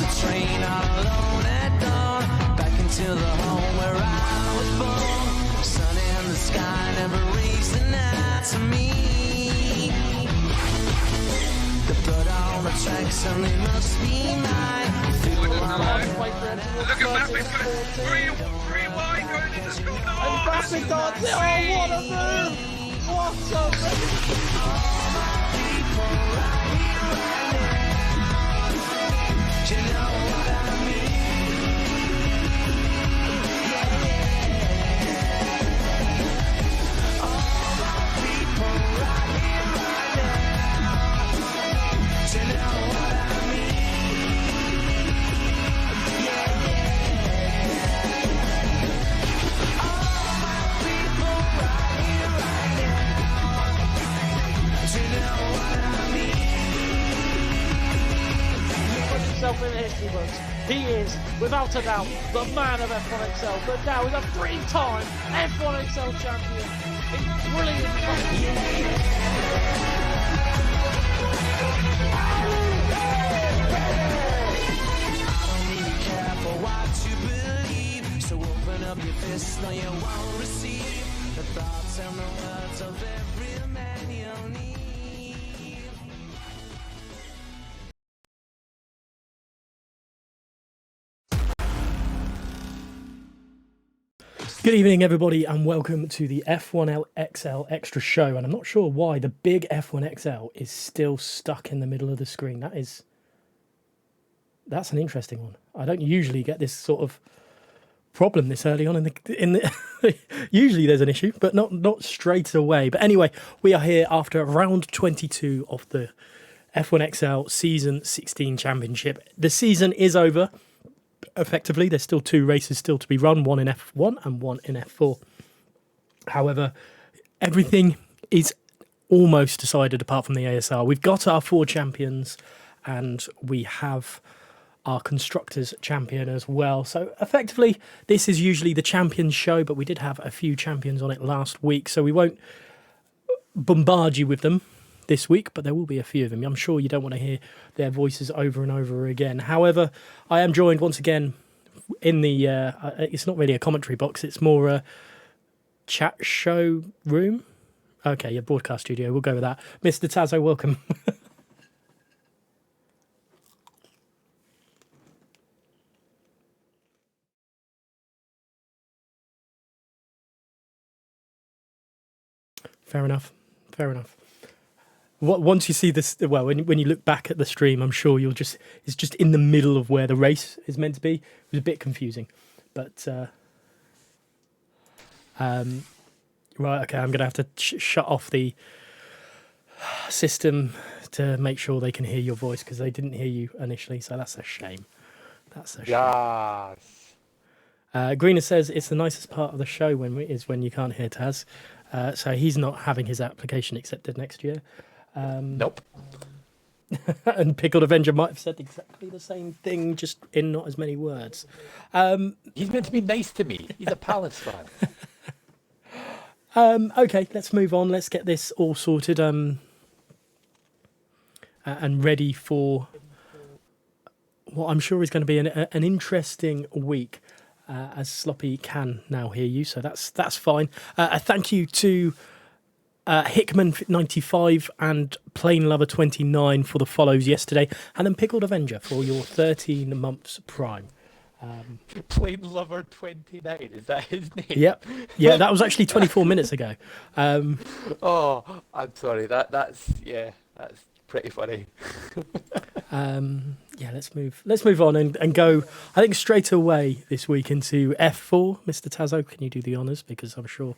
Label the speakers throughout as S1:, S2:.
S1: the train all alone at dawn, back into the home where I was born. Sun in the sky never raised the night to me. The blood on the tracks and they must be mine.
S2: Look at Mbappe. Three wide going into school.
S3: And Mbappe dance it. Oh, what a move! What a move! In the history books. He is, without a doubt, the man of F1XL, but now he's a three-time F1XL champion. It's brilliant.
S1: So open up your fist, no you won't receive the thoughts and the words of every man you need.
S4: Good evening, everybody, and welcome to the F1XL Extra Show. And I'm not sure why the big F1XL is still stuck in the middle of the screen. That's an interesting one. I don't usually get this sort of problem this early on in the usually there's an issue, but not straight away. But anyway, we are here after round 22 of the F1XL Season 16 Championship. The season is over. Effectively, there's still two races still to be run, one in F1 and one in F4. However, everything is almost decided apart from the ASR. We've got our four champions and we have our constructors champion as well. So effectively, this is usually the champions show, but we did have a few champions on it last week, so we won't bombard you with them this week, but there will be a few of them. I'm sure you don't want to hear their voices over and over again. However, I am joined once again in the it's not really a commentary box, it's more a chat show room. Okay, your broadcast studio, we'll go with that. Mr. Tazo, welcome. Fair enough. Once you see this, well, when you look back at the stream, I'm sure it's just in the middle of where the race is meant to be. It was a bit confusing, but right, okay, I'm gonna have to shut off the system to make sure they can hear your voice because they didn't hear you initially, so that's a shame.
S3: Yes.
S4: Greener says it's the nicest part of the show when you can't hear Taz, so he's not having his application accepted next year.
S3: Nope.
S4: And Pickled Avenger might have said exactly the same thing, just in not as many words.
S3: He's meant to be nice to me. He's a Palace fan.
S4: Okay, let's move on. Let's get this all sorted and ready for what I'm sure is going to be an interesting week. As Sloppy can now hear you, so that's fine. A thank you to Hickman95 and Plain Lover 29 for the follows yesterday, and then Pickled Avenger for your 13 months Prime.
S3: Plain Lover 29, is that his name?
S4: Yep. Yeah, that was actually 24 minutes ago.
S3: Oh, I'm sorry. That's pretty funny.
S4: Yeah, let's move on and go, I think, straight away this week into F4. Mr. Tazo, can you do the honours? Because I'm sure...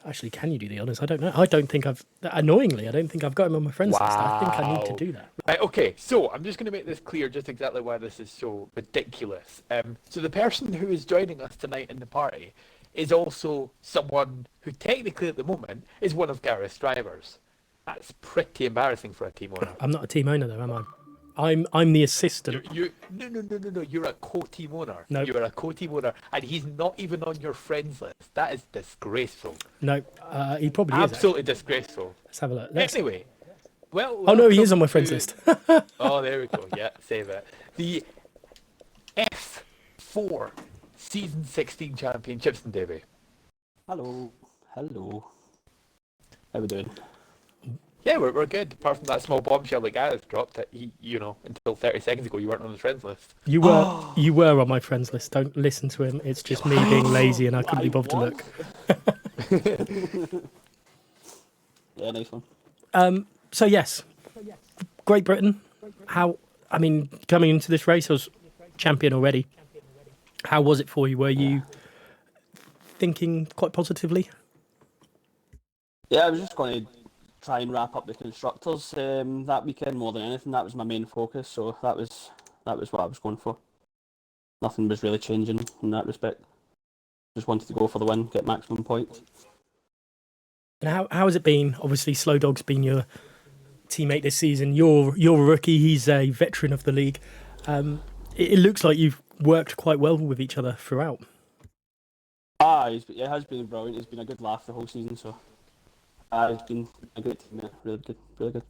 S4: Actually, can you do the honours? I don't know. I don't think I've got him on my friends list. I think I need to do that.
S3: Right, okay, so I'm just going to make this clear just exactly why this is so ridiculous. So the person who is joining us tonight in the party is also someone who technically at the moment is one of Gareth's drivers. That's pretty embarrassing for a team owner.
S4: I'm not a team owner though, am I? I'm the assistant.
S3: No. You're a co-team owner.
S4: No.
S3: You're a co-team owner, and he's not even on your friends list. That is disgraceful.
S4: No, he probably is.
S3: Absolutely disgraceful.
S4: Let's have a look.
S3: Anyway, Well,
S4: Oh no, he is
S3: welcome
S4: on my friends
S3: to-
S4: list.
S3: Oh, there we go. Yeah, save it. The F4 Season 16 Champion Chipson Davy.
S5: Hello. How we doing?
S3: Yeah, we're good. Apart from that small bombshell that Gareth dropped, that until 30 seconds ago you weren't on the friends list.
S4: You were on my friends list. Don't listen to him. It's just me being lazy and I couldn't be bothered to look.
S5: Yeah, nice one.
S4: So yes, Great Britain. Coming into this race, I was champion already. How was it for you? Were you thinking quite positively?
S5: Yeah, I was just going to try and wrap up the constructors that weekend more than anything. That was my main focus, so that was what I was going for. Nothing was really changing in that respect. Just wanted to go for the win, get maximum points.
S4: And how has it been? Obviously, Slow Dog's been your teammate this season. You're a rookie. He's a veteran of the league. It looks like you've worked quite well with each other throughout.
S5: It has been brilliant. It's been a good laugh the whole season, so it's been a great team, yeah. Really good.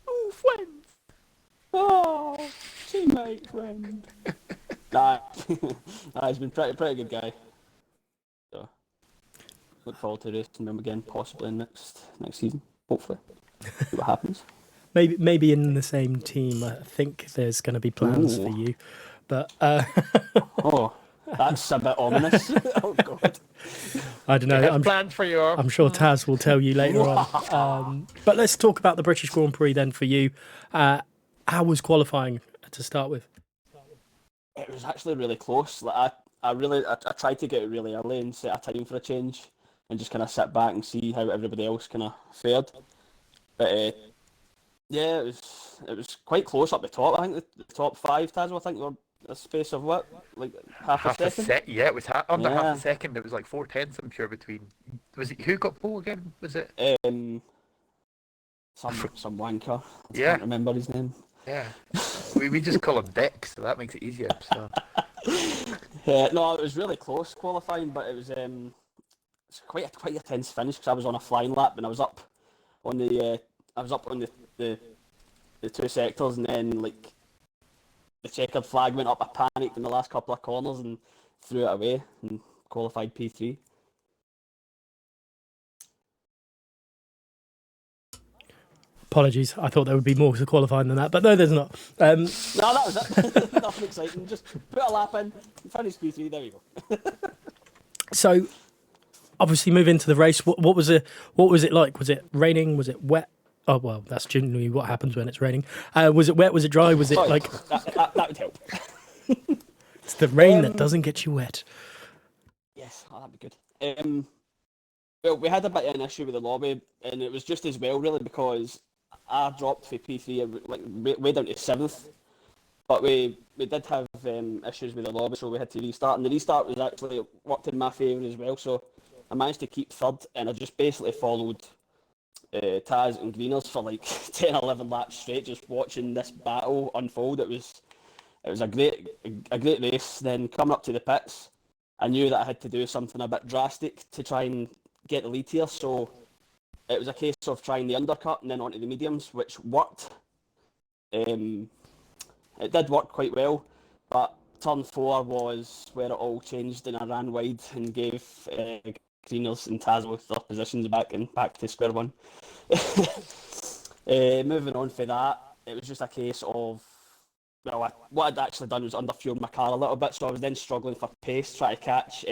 S3: Oh, friends!
S5: Oh, teammate, friend. Nah, he's been pretty good guy. So, look forward to racing him again, possibly next season. Hopefully, see what happens.
S4: Maybe in the same team. I think there's going to be plans for you, but
S5: Oh, that's a bit ominous. Oh God.
S4: I don't know.
S3: I'm planned for your.
S4: I'm sure Taz will tell you later on. But let's talk about the British Grand Prix then for you. How was qualifying to start with?
S5: It was actually really close. Like I tried to get it really early and set a time for a change, and just kind of sit back and see how everybody else kind of fared. But yeah, it was quite close up the top. I think the top five, Taz, I think were a space of what, like half a second.
S3: Yeah, it was under
S5: Yeah.
S3: half a second. It was like 4 tenths, I'm sure, between. Was it who got pole again? Was it?
S5: Some wanker. I
S3: Yeah.
S5: can't remember his name.
S3: Yeah. we just call him Dick, so that makes it easier. So.
S5: Yeah, no, it was really close qualifying, but it was it's quite a tense finish because I was on a flying lap and I was up on the two sectors, and then like the checkered flag went up. I panicked in the last couple of corners and threw it away and qualified P3.
S4: Apologies. I thought there would be more to qualifying than that, but no, there's not.
S5: No, that was it. Nothing exciting. Just put a lap in, finish P3. There you go.
S4: So, obviously, move into the race. What was it like? Was it raining? Was it wet? Oh well, that's generally what happens when it's raining. Was it wet? Was it dry? Was it like
S5: that would help.
S4: it's the rain that doesn't get you wet?
S5: Yes, that'd be good. Well, we had a bit of an issue with the lobby, and it was just as well, really, because I dropped for P3 like way down to 7th, but we did have issues with the lobby, so we had to restart, and the restart was actually worked in my favour as well, so I managed to keep third, and I just basically followed Taz and Greeners for like 10 or 11 laps straight, just watching this battle unfold. It was a great race. Then coming up to the pits, I knew that I had to do something a bit drastic to try and get the lead here, so it was a case of trying the undercut and then onto the mediums, which worked. It did work quite well, but turn 4 was where it all changed, and I ran wide and gave Greeners and Taz their positions back to square one. Moving on for that, it was just a case of, well, what I'd actually done was underfueled my car a little bit, so I was then struggling for pace, trying to catch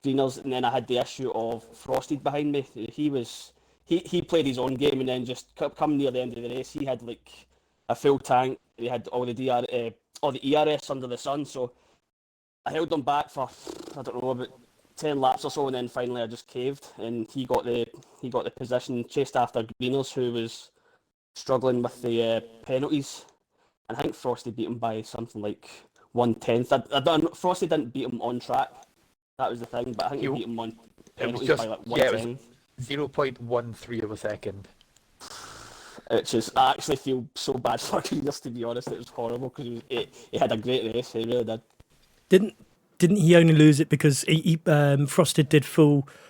S5: Greeners, and then I had the issue of Frosted behind me. He played his own game, and then just come near the end of the race, he had like a full tank. He had all the ERS under the sun, so I held him back for, I don't know, about 10 laps or so, and then finally I just caved, and he got the position, chased after Greeners, who was struggling with the penalties, and I think Frosty beat him by something like 1/10. Frosty didn't beat him on track, that was the thing, but I think he beat him on penalties by like 1/10.
S3: It was 0.13 of a second.
S5: Which is, I actually feel so bad for Greeners, to be honest. It was horrible because he had a great race, he really did.
S4: Didn't he only lose it because he Frosted did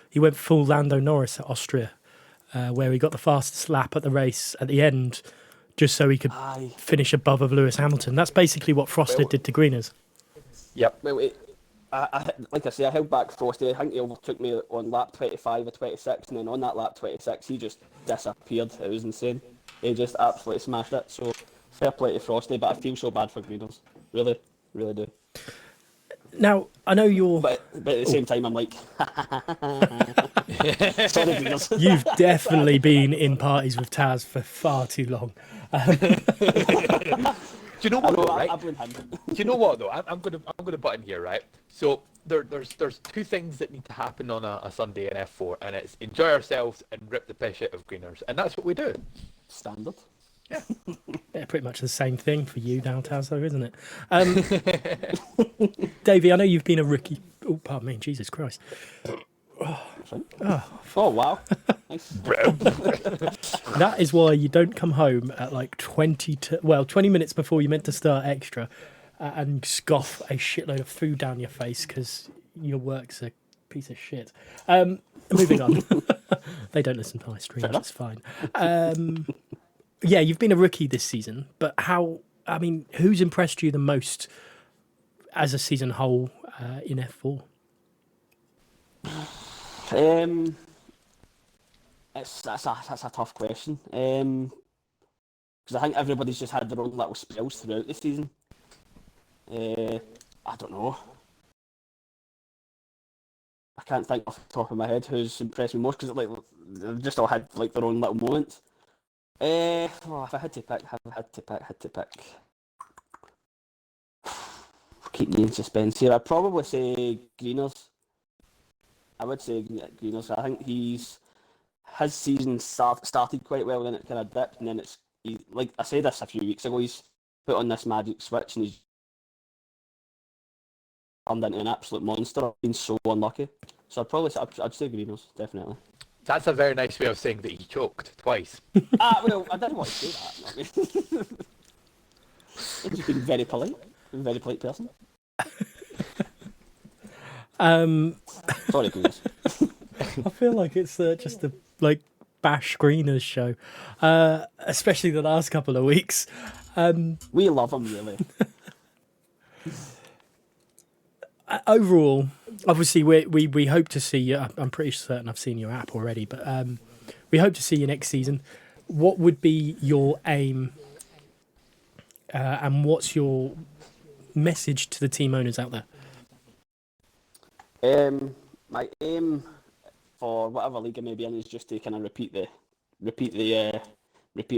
S4: he went full Lando Norris at Austria, where he got the fastest lap at the race at the end, just so he could
S5: Aye.
S4: finish above of Lewis Hamilton. That's basically what Frosted did to Greeners.
S3: Yep.
S5: Well, like I say, I held back Frosty. I think he overtook me on lap 25 or 26, and then on that lap 26, he just disappeared. It was insane. He just absolutely smashed it. So fair play to Frosty, but I feel so bad for Greeners. Really, really do.
S4: Now, I know you're...
S5: But at the same time, I'm like, sorry, Greeners.
S4: You've definitely been in parties with Taz for far too long.
S3: Do you know what, though,
S5: I
S3: right?
S5: blame him.
S3: Do you know what though? I'm gonna butt in here, right? So there's two things that need to happen on a Sunday in F4, and it's enjoy ourselves and rip the piss out of Greeners, and that's what we do.
S5: Standard.
S4: Yeah, pretty much the same thing for you now, Taz, though, isn't it? Davey, I know you've been a rookie. Oh, pardon me, Jesus Christ.
S5: Oh wow. Nice.
S4: That is why you don't come home at like 20 minutes before you're meant to start extra and scoff a shitload of food down your face because your work's a piece of shit. Moving on. They don't listen to my streams, it's fine. Yeah, you've been a rookie this season, but who's impressed you the most as a season whole in F4?
S5: That's a tough question. Because I think everybody's just had their own little spells throughout the season. I don't know. I can't think off the top of my head who's impressed me most because they've just all had like their own little moments. If I had to pick. Keep me in suspense here. I'd probably say Greeners. I would say Greeners. I think his season started quite well, then it kind of dipped, and then like I said this a few weeks ago, he's put on this magic switch and he's turned into an absolute monster. Been so unlucky. So I'd say Greeners, definitely.
S3: That's a very nice way of saying that he choked twice.
S5: Well, I didn't want to say that. He's just been very polite. A very polite person. Sorry, Greeners.
S4: I feel like it's just a bash Greeners show, especially the last couple of weeks.
S5: We love him, really.
S4: Overall, obviously, we hope to see you. I'm pretty certain I've seen your app already, but we hope to see you next season. What would be your aim, and what's your message to the team owners out there?
S5: My aim for whatever league I may be in is just to kind of repeat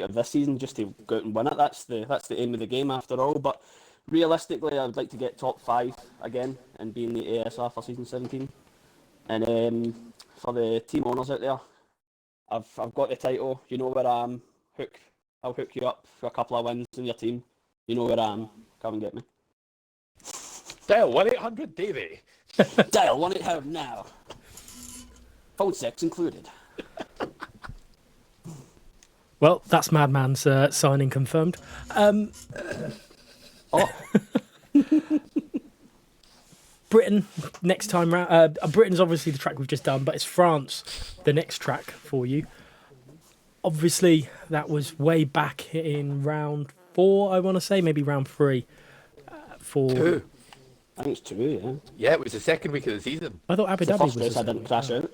S5: of this season, just to go out and win it. That's the aim of the game after all. But realistically, I would like to get top 5 again and be in the ASR for season 17. And for the team owners out there, I've got the title. You know where I am. I'll hook you up for a couple of wins in your team. You know where I am. Come and get me.
S3: Dial 1-800 Davey.
S5: Dial 1-800 now. Phone sex included.
S4: Well, that's Madman's signing confirmed. Britain next time round. Britain's obviously the track we've just done, but it's France, the next track for you. Obviously, that was way back in round 4, I want to say, maybe round 3. For
S3: 2.
S5: I think it's 2, yeah.
S3: Yeah, it was the second week of the season.
S4: I thought Abu
S5: The
S4: Dhabi
S5: first
S4: was.
S5: race I didn't crash out.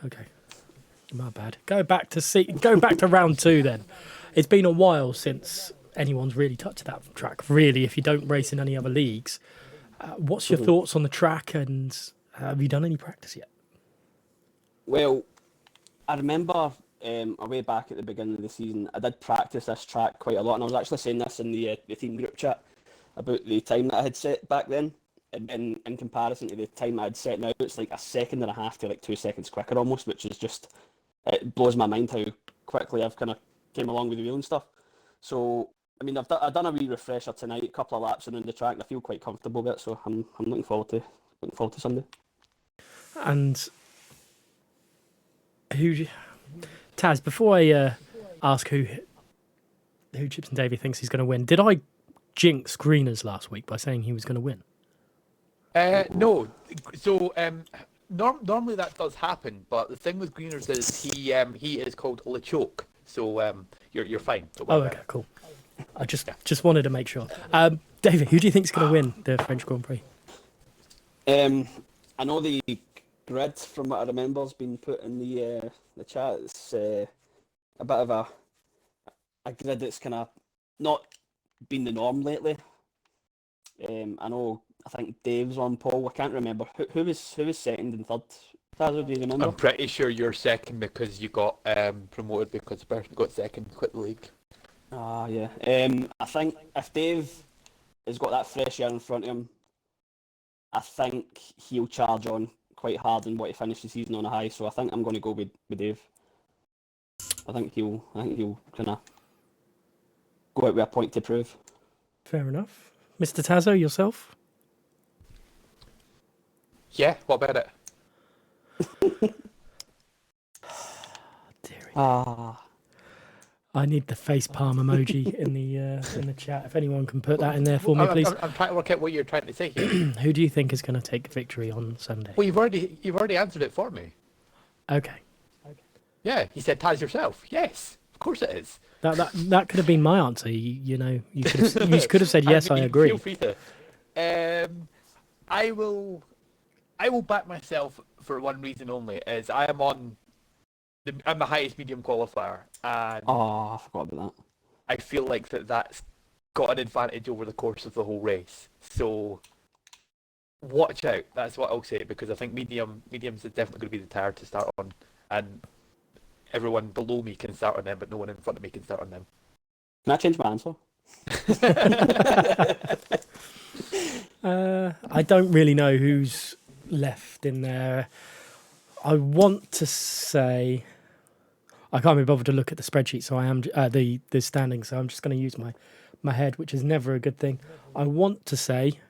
S4: Okay, my bad. Go back to round 2 then. It's been a while since anyone's really touched that track. Really, if you don't race in any other leagues, what's your thoughts on the track, and have you done any practice yet?
S5: Well, I remember way back at the beginning of the season, I did practice this track quite a lot, and I was actually saying this in the team group chat about the time that I had set back then, and in comparison to the time I had set now, it's like a second and a half to like 2 seconds quicker almost, which is just, it blows my mind how quickly I've kind of came along with the wheel and stuff. So, I mean, I've done a wee refresher tonight, a couple of laps around the track, and I feel quite comfortable with it, so I'm looking forward to Sunday.
S4: And Taz, before I ask who Chips and Davey thinks he's going to win, did I jinx Greeners last week by saying he was going to win?
S3: No. So normally that does happen, but the thing with Greeners is he is called LeChoke, so you're fine. Don't worry
S4: Oh,
S3: about
S4: okay, cool. I just wanted to make sure. David, who do you think's going to win the French Grand Prix?
S5: I know the grid, from what I remember, has been put in the chat. It's a bit of a grid that's kind of not been the norm lately. I think Dave's on Paul. I can't remember who was second and third. Tazo, do you remember?
S3: I'm pretty sure you're second because you got promoted because the person who got second quit the league.
S5: Ah, yeah. I think if Dave has got that fresh air in front of him, I think he'll charge on quite hard and want to finish the season on a high. So I think I'm going to go with Dave. I think he'll kind of go out with a point to prove.
S4: Fair enough. Mr. Tazo, yourself?
S3: Yeah, what about it?
S4: Dearie.
S5: Ah.
S4: I need the face palm emoji in the chat. If anyone can put that in there for me, please.
S3: I'm trying to work out what you're trying to say here.
S4: Who do you think is going to take victory on Sunday?
S3: Well, you've already answered it for me.
S4: Okay.
S3: Yeah, you said Taz yourself. Yes, of course it is.
S4: That could have been my answer. You could have said yes. I agree.
S3: Feel free to. I will back myself for one reason only: is I'm the highest medium qualifier, and
S5: Oh, I forgot about that.
S3: I feel like that's got an advantage over the course of the whole race. So watch out. That's what I'll say, because I think mediums is definitely going to be the tire to start on, and everyone below me can start on them, but no one in front of me can start on them.
S5: Can I change my answer?
S4: I don't really know who's left in there. I want to say I can't be bothered to look at the spreadsheet, so I am the standings. So I'm just going to use my head, which is never a good thing. I want to say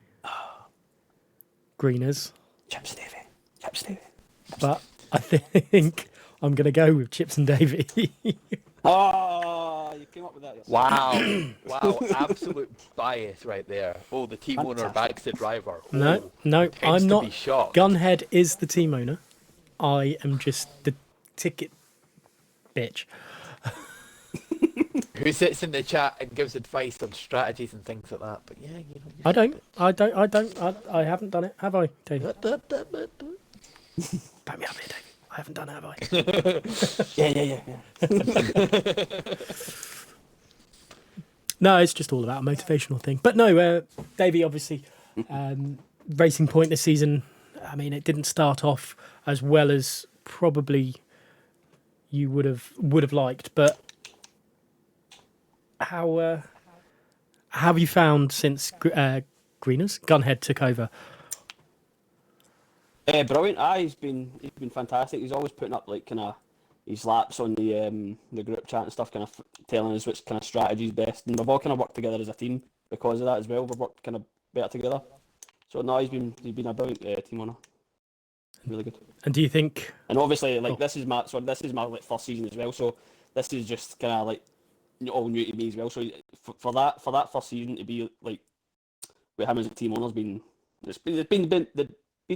S4: Greeners,
S5: Chips Davey.
S4: but I think I'm going to go with Chips and Davey.
S5: Oh, you came up with that yourself.
S3: Wow, absolute bias right there. Oh, the team owner backs the driver.
S4: No,
S3: Tends
S4: I'm
S3: to
S4: not.
S3: be shocked.
S4: Gunhead is the team owner. I am just the ticket bitch.
S3: Who sits in the chat and gives advice on strategies and things like that. But yeah, you know.
S4: I haven't done it, have I, David? Back me up here, David. I haven't done it, have I?
S5: Yeah.
S4: No, it's just all about a motivational thing. But no, Davey, obviously, Racing Point this season, I mean, it didn't start off as well as probably you would have liked. But how have you found since Greeners Gunhead took over?
S5: Brilliant. He's been fantastic. He's always putting up like kind of his laps on the group chat and stuff, kind of telling us which kind of strategy is best. And we've all kind of worked together as a team because of that as well. We've worked kind of better together. So no, he's been a brilliant team owner. Really good.
S4: And do you think?
S5: And obviously, like this is my like first season as well. So this is just kind of like all new to me as well. So for that first season to be like with him as a team owner has been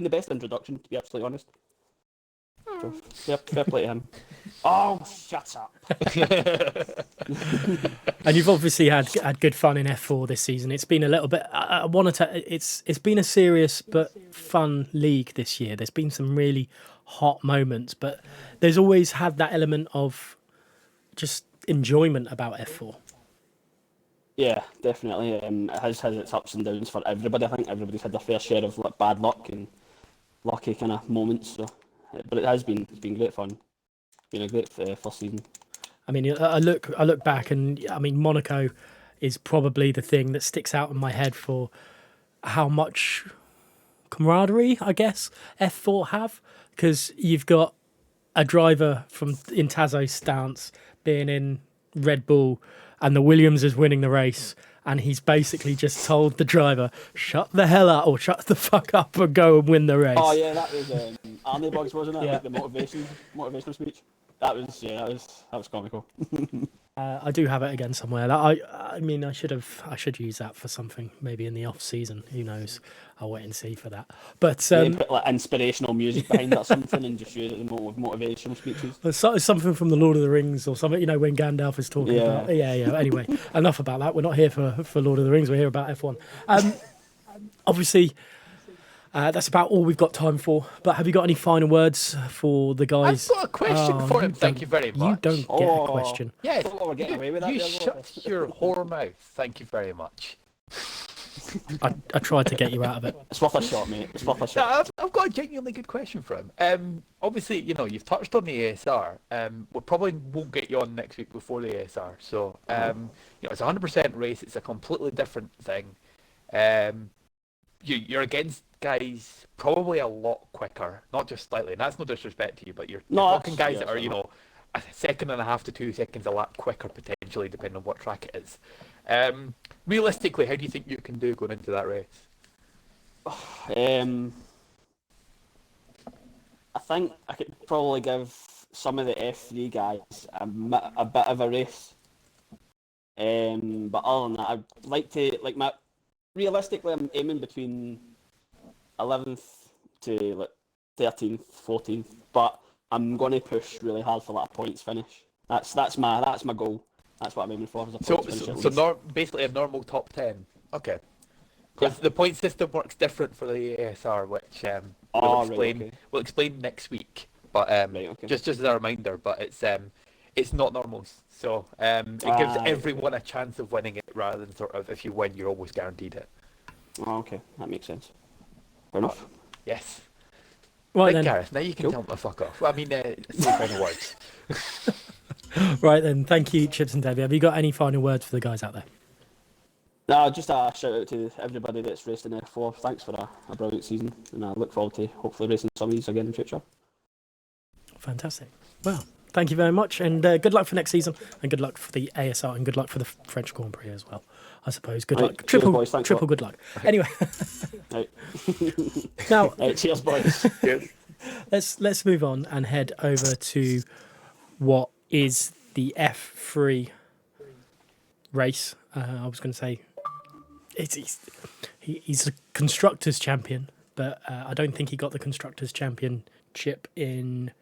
S5: the best introduction, to be absolutely honest. So, fair play to him. Oh, shut up.
S4: And you've obviously had good fun in F4 this season. It's been a little bit. I want to. It's been a serious but fun league this year. There's been some really hot moments, but there's always had that element of just enjoyment about F4.
S5: Yeah, definitely. It has its ups and downs for everybody. I think everybody's had their fair share of like, bad luck and lucky kind of moments. So, but it's been great fun. Been a great first season.
S4: I mean, I look back, and I mean, Monaco is probably the thing that sticks out in my head for how much camaraderie, I guess, F4 have, because you've got a driver in Tazo's stance being in Red Bull, and the Williams is winning the race, and he's basically just told the driver, shut the hell up, or shut the fuck up and go and win the race.
S5: Oh yeah, that was Arnie Bugs, wasn't it?
S4: Yeah.
S5: Like the motivational speech. That was comical.
S4: I do have it again somewhere. I mean, I should use that for something maybe in the off season. Who knows? I'll wait and see for that. But
S5: Maybe put like inspirational music behind it or something, and just use it with motivational speeches.
S4: something from the Lord of the Rings or something. You know, when Gandalf is talking about. Yeah. Anyway, enough about that. We're not here for Lord of the Rings. We're here about F1. Obviously. That's about all we've got time for. But have you got any final words for the guys?
S3: I've got a question for him. Thank you very much.
S4: You don't get a question.
S3: Yes.
S5: Thought we were getting away with that
S3: You
S5: there,
S3: shut your whore mouth. Thank you very much.
S4: I tried to get you out of it.
S5: It's worth a shot, mate. It's worth a
S3: No,
S5: shot.
S3: I've got a genuinely good question for him. Obviously, you know, you've touched on the ASR. We probably won't get you on next week before the ASR. So, you know, it's a 100% race. It's a completely different thing. You're against guys probably a lot quicker, not just slightly. And that's no disrespect to you, but you're talking guys that are, you know, a second and a half to 2 seconds a lap quicker potentially, depending on what track it is. Realistically, how do you think you can do going into that race?
S5: I think I could probably give some of the F3 guys a bit of a race. But other than that, I'd like to, realistically, I'm aiming between 11th to 13th, 14th, but I'm going to push really hard for that points finish. That's my goal. That's what I'm aiming for. As a points finish at least.
S3: Basically a normal top 10. Okay. Because the point system works different for the ASR, which we'll explain next week. But just as a reminder, but it's not normals, so it gives everyone a chance of winning it rather than sort of if you win, you're always guaranteed it.
S5: Oh, okay, that makes sense. Fair enough.
S3: Yes.
S4: Right
S3: Big
S4: then.
S3: Gareth, now you can tell me to fuck off. Well, I mean, say final words.
S4: Right then. Thank you, Chips and Debbie. Have you got any final words for the guys out there?
S5: No, just a shout out to everybody that's raced in F4. Thanks for a brilliant season, and I look forward to hopefully racing some of these again in future.
S4: Fantastic. Well, thank you very much, and good luck for next season, and good luck for the ASR, and good luck for the French Grand Prix as well. I suppose. Good luck.
S5: Cheers, boys. Thanks
S4: Triple good luck. Anyway,
S5: Right.
S4: now
S5: Cheers, boys.
S4: let's move on and head over to what is the F3 race. I was going to say he's a constructors champion, but I don't think he got the constructors championship in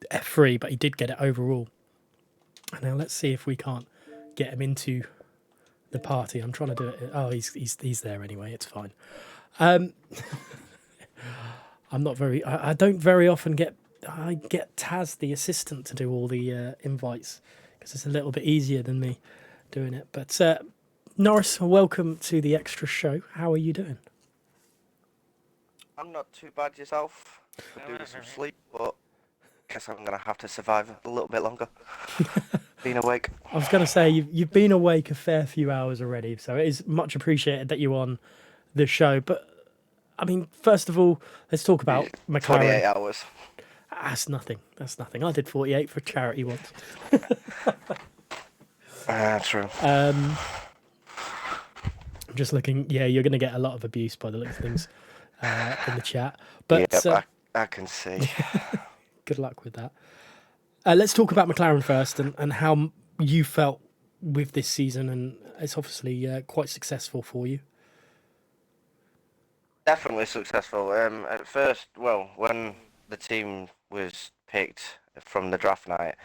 S4: F3, but he did get it overall. Now let's see if we can't get him into the party. I'm trying to do it. Oh, he's there anyway. It's fine. I'm not very. I don't very often get. I get Taz, the assistant, to do all the invites because it's a little bit easier than me doing it. But Norris, welcome to the extra show. How are you doing?
S6: I'm not too bad yourself. I do some sleep, but guess I'm gonna have to survive a little bit longer. Being awake.
S4: I was going to say you've been awake a fair few hours already, so it is much appreciated that you're on the show. But I mean, first of all, let's talk about McLaren.
S6: 28 hours.
S4: That's nothing. I did 48 for charity once.
S6: True.
S4: I'm just looking. Yeah, you're going to get a lot of abuse by the look of things in the chat. But
S6: I can see.
S4: good luck with that. Let's talk about McLaren first and how you felt with this season, and it's obviously quite successful for you.
S6: Definitely successful. At first, when the team was picked from the draft night,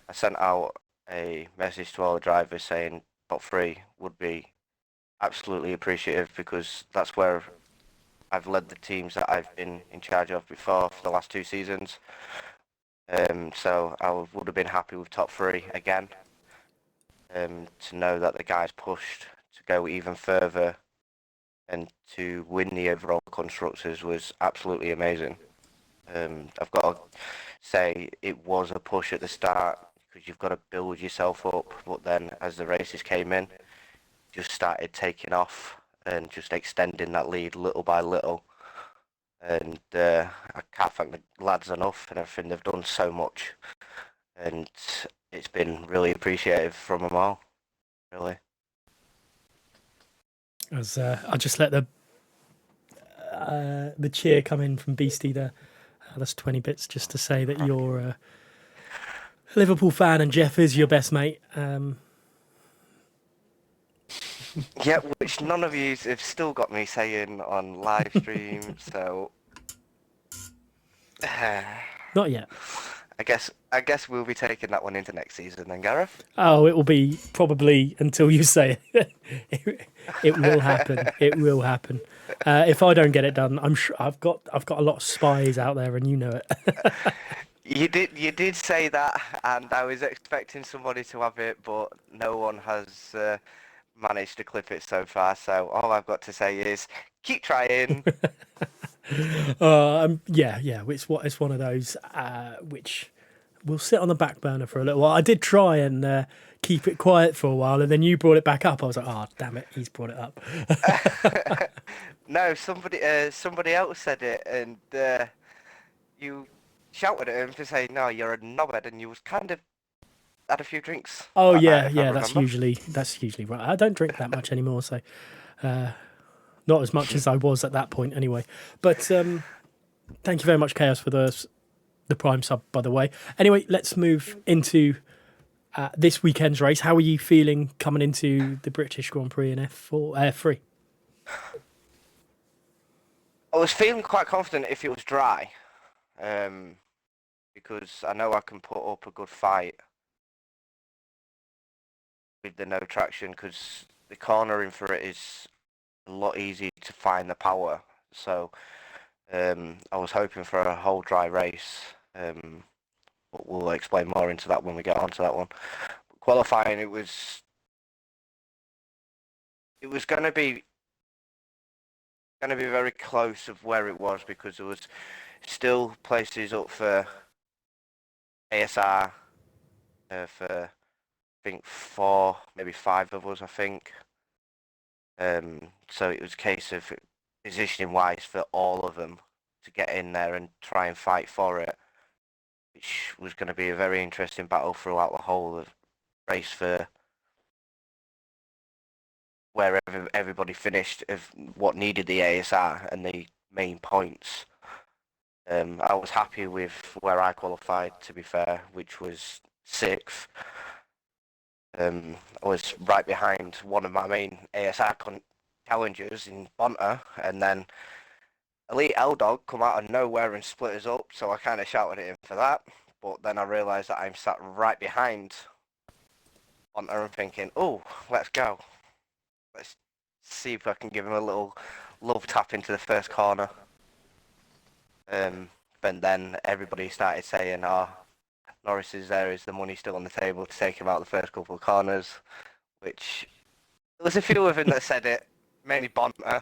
S6: I sent out a message to all the drivers saying top 3 would be absolutely appreciative because that's where I've led the teams that I've been in charge of before for the last 2 seasons. So I would have been happy with top 3 again. To know that the guys pushed to go even further and to win the overall constructors was absolutely amazing. I've got to say it was a push at the start because you've got to build yourself up, but then as the races came in, just started taking off and just extending that lead little by little. And I can't thank the lads enough and everything. They've done so much, and it's been really appreciative from them all, really.
S4: As I just let the cheer come in from Beastie there. That's 20 bits just to say that you're Liverpool fan, and Jeff is your best mate.
S6: Yeah, which none of you have still got me saying on live stream, so
S4: Not yet.
S6: I guess we'll be taking that one into next season then, Gareth.
S4: Oh, it will be probably until you say it. It will happen. It will happen. If I don't get it done, I'm sure I've got a lot of spies out there, and you know it.
S6: You did say that, and I was expecting somebody to have it, but no one has managed to clip it so far. So all I've got to say is keep trying.
S4: Yeah. It's one of those which will sit on the back burner for a little while. I did try and keep it quiet for a while, and then you brought it back up. I was like, oh damn it, he's brought it up.
S6: No, somebody else said it, and you shouted at him to say, "No, you're a knobhead," and you was kind of had a few drinks.
S4: Oh
S6: that
S4: yeah,
S6: night, if I
S4: that's
S6: remember.
S4: usually right. I don't drink that much anymore, so not as much as I was at that point anyway. But thank you very much, Chaos, for the Prime sub, by the way. Anyway, let's move into this weekend's race. How are you feeling coming into the British Grand Prix in F3?
S6: I was feeling quite confident if it was dry, because I know I can put up a good fight with the no traction, because the cornering for it is a lot easier to find the power. So I was hoping for a whole dry race. But we'll explain more into that when we get onto that one. Qualifying, it was going to be very close of where it was, because there was still places up for ASR for I think 4, maybe 5 of us, I think. So it was a case of positioning wise for all of them to get in there and try and fight for it, which was going to be a very interesting battle throughout the whole of race for where everybody finished of what needed the ASR and the main points. I was happy with where I qualified, to be fair, which was 6th. I was right behind one of my main ASR challengers in Bonta, and then Elite L-Dog come out of nowhere and split us up, so I kind of shouted at him for that. But then I realised that I'm sat right behind Bonta and thinking, oh, let's go. Let's see if I can give him a little love tap into the first corner. But then everybody started saying, oh, Norris is there, is the money still on the table to take him out the first couple of corners, which there was a few of them that said it, mainly Bonta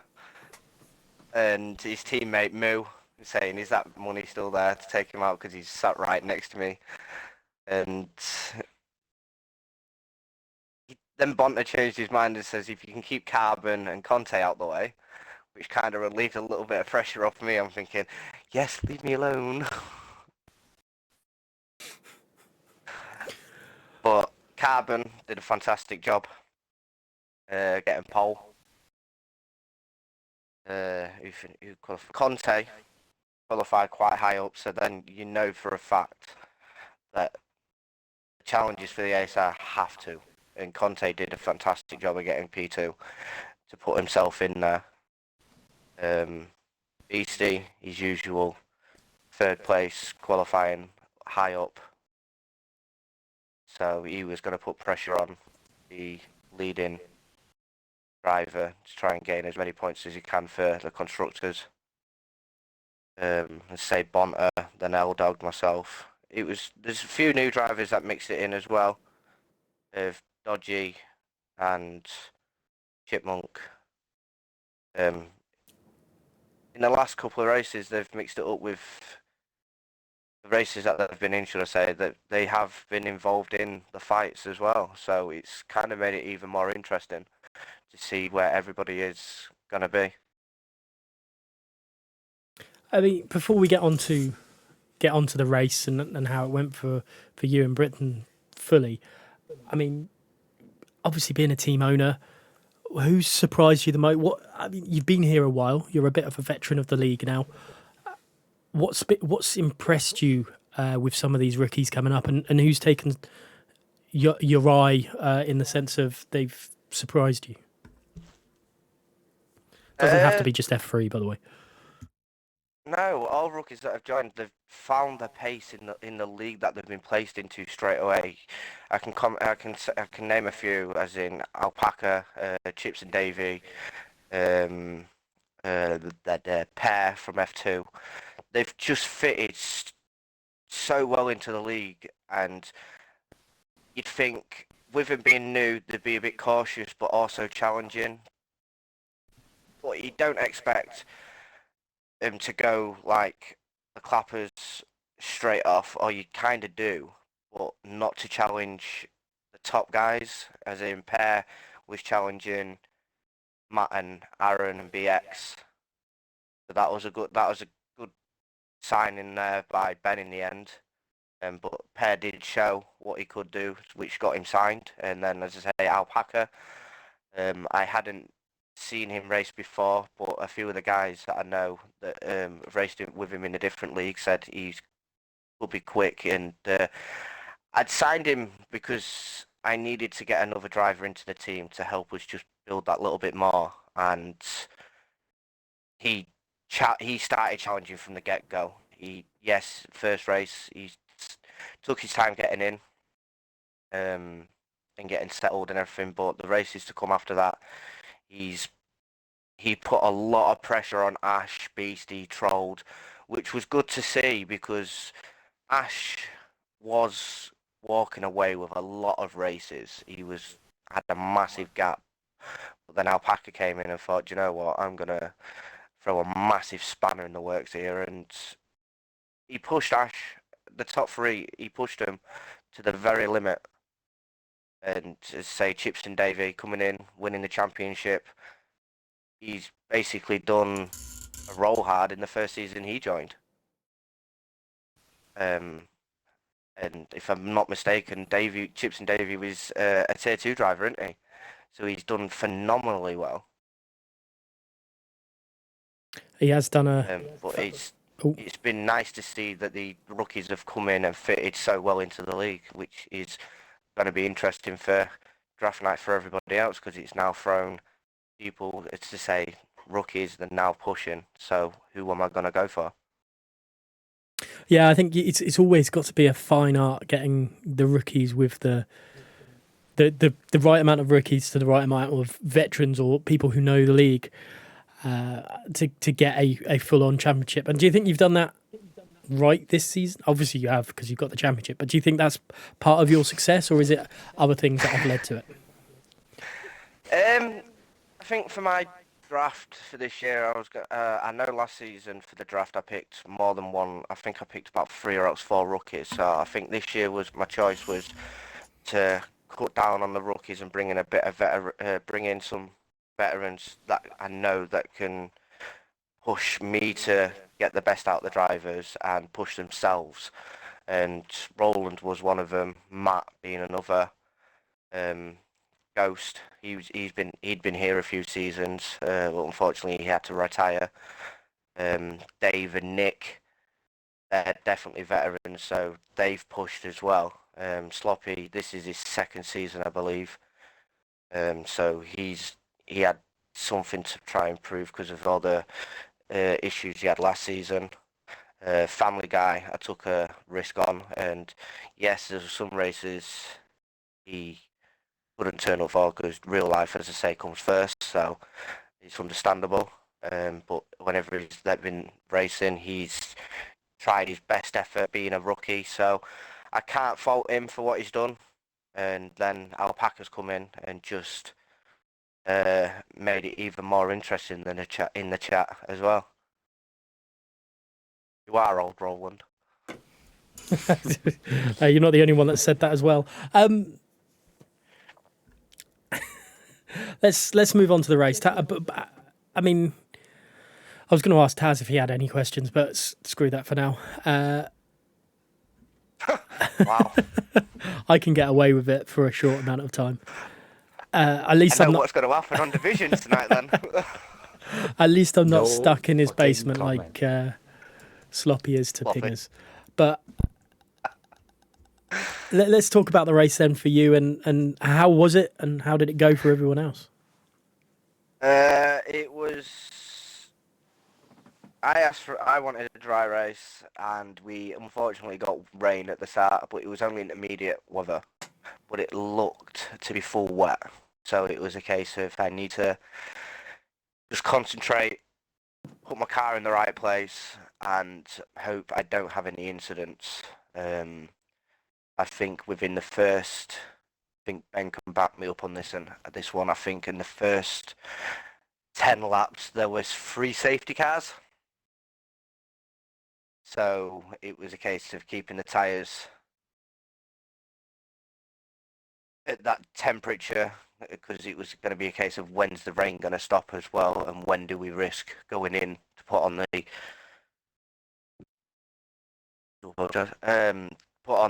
S6: and his teammate Moo, saying, is that money still there to take him out, because he's sat right next to me. And then Bonta changed his mind and says, if you can keep Carbon and Conte out the way, which kind of relieved a little bit of pressure off me. I'm thinking, yes, leave me alone. But Carbon did a fantastic job getting pole. Conte qualified quite high up, so then you know for a fact that the challenges for the ASR have to. And Conte did a fantastic job of getting P2 to put himself in there. Beastie, his usual 3rd place, qualifying high up. So he was going to put pressure on the leading driver to try and gain as many points as he can for the constructors. Let's say Bonta, then L-Dog, myself. There's a few new drivers that mixed it in as well. Dodgy and Chipmunk. In the last couple of races, they've mixed it up with the races that they've been in, should I say, that they have been involved in the fights as well. So it's kind of made it even more interesting to see where everybody is going to be.
S4: I mean, before we get onto the race and how it went for you in Britain fully, I mean, obviously being a team owner, who's surprised you the most? You've been here a while. You're a bit of a veteran of the league now. What's impressed you with some of these rookies coming up, and who's taken your eye in the sense of they've surprised you? Doesn't have to be just F3, by the way.
S6: No, all rookies that have joined, they've found their pace in the league that they've been placed into straight away. I can name a few, as in Alpaca, Chips and Davy, that pair from F2. They've just fitted so well into the league, and you'd think with him being new, they'd be a bit cautious, but also challenging. But you don't expect him to go like the Clappers straight off, or you kind of do, but not to challenge the top guys. As in Pair was challenging Matt and Aaron and BX. So that was a good signing there by Ben in the end. But Pair did show what he could do, which got him signed. And then, as I say, Alpaca, I hadn't seen him race before, but a few of the guys that I know that have raced with him in a different league said he will be quick. And I'd signed him because I needed to get another driver into the team to help us just build that little bit more. And he started challenging from the get-go. First race, he took his time getting in and getting settled and everything, but the races to come after that, he put a lot of pressure on Ash, Beastie, Trolled, which was good to see because Ash was walking away with a lot of races. He had a massive gap, but then Alpaca came in and thought, you know what, I'm gonna throw a massive spanner in the works here, and he pushed Ash, the top three, he pushed them to the very limit. And as say, Chips and Davey coming in, winning the championship. He's basically done a roll hard in the first season he joined. And if I'm not mistaken, Chips and Davey was a tier 2 driver, isn't he? So he's done phenomenally well.
S4: He has done
S6: but it's been nice to see that the rookies have come in and fitted so well into the league, which is going to be interesting for draft night for everybody else, because it's now thrown people, it's to say rookies, they're now pushing. So who am I going to go for?
S4: Yeah, I think it's always got to be a fine art getting the rookies with the right amount of rookies to the right amount of veterans or people who know the league to get a full-on championship. And do you think you've done that right this season? Obviously you have, because you've got the championship, but do you think that's part of your success, or is it other things that have led to it?
S6: I think for my draft for this year, I know last season for the draft I picked more than one. I think I picked about 3 or else 4 rookies. So I think this year my choice was to cut down on the rookies and bring in a bit of bring in some veterans that I know that can push me to get the best out of the drivers and push themselves. And Roland was one of them. Matt being another. Ghost. He'd been here a few seasons. But unfortunately, he had to retire. Dave and Nick, they're definitely veterans, so they've pushed as well. Sloppy, this is his 2nd season, I believe. So he had something to try and prove because of all the issues he had last season. Family Guy, I took a risk on, and yes, there's some races he couldn't turn up for because real life, as I say, comes first, so it's understandable. But whenever he's been racing, he's tried his best effort being a rookie, so I can't fault him for what he's done. And then Alpaca's come in and just made it even more interesting than in the chat as well. You are old, Roland.
S4: You're not the only one that said that as well. Let's move on to the race. I mean, I was going to ask Taz if he had any questions, but screw that for now.
S6: Wow.
S4: I can get away with it for a short amount of time. At least
S6: I know
S4: I'm not.
S6: What's going to happen on divisions tonight then.
S4: At least I'm not
S3: No
S4: stuck in his
S3: fucking
S4: basement
S3: comment.
S4: like Sloppy is to
S6: Sloppy.
S4: Pingers. But let's talk about the race then for you, and how was it, and how did it go for everyone else?
S6: It was. I wanted a dry race, and we unfortunately got rain at the start, but it was only intermediate weather. But it looked to be full wet, so it was a case of I need to just concentrate, put my car in the right place, and hope I don't have any incidents. I think within the first, I think Ben can back me up on this and this one. I think in the first 10 laps there was 3 safety cars. So it was a case of keeping the tyres at that temperature, because it was going to be a case of when's the rain going to stop as well, and when do we risk going in to put on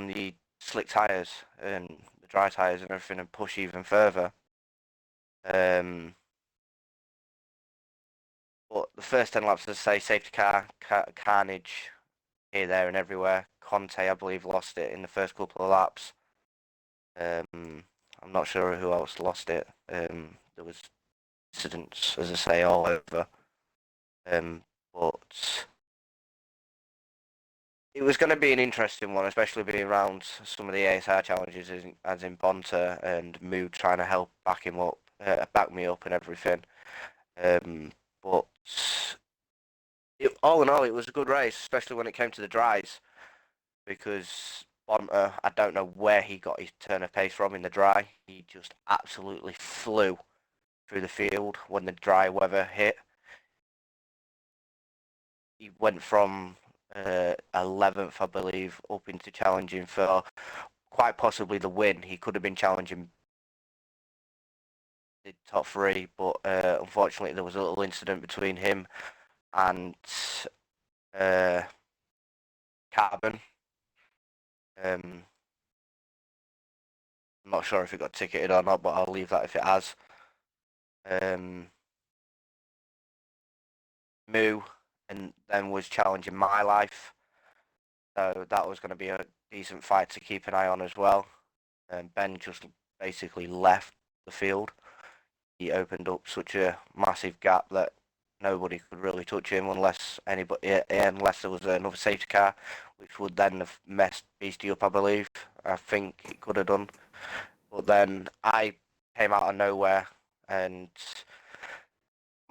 S6: the slick tyres and the dry tyres and everything, and push even further. But the first 10 laps, as I say, safety car carnage here, there, and everywhere. Conte, I believe, lost it in the first couple of laps. I'm not sure who else lost it. There was incidents, as I say, all over. But it was going to be an interesting one, especially being around some of the ASR challenges, as in Bonta and Mood trying to help back me up and everything. But all in all, it was a good race, especially when it came to the dries, because Bonta, I don't know where he got his turn of pace from in the dry. He just absolutely flew through the field when the dry weather hit. He went from 11th, I believe, up into challenging for quite possibly the win. He could have been challenging the top 3, but unfortunately there was a little incident between him and Carbon. I'm not sure if it got ticketed or not, but I'll leave that if it has. Moo, and then was challenging My Life, so that was going to be a decent fight to keep an eye on as well. Ben just basically left the field. He opened up such a massive gap that nobody could really touch him unless there was another safety car, which would then have messed Beastie up, I believe. I think it could have done. But then I came out of nowhere and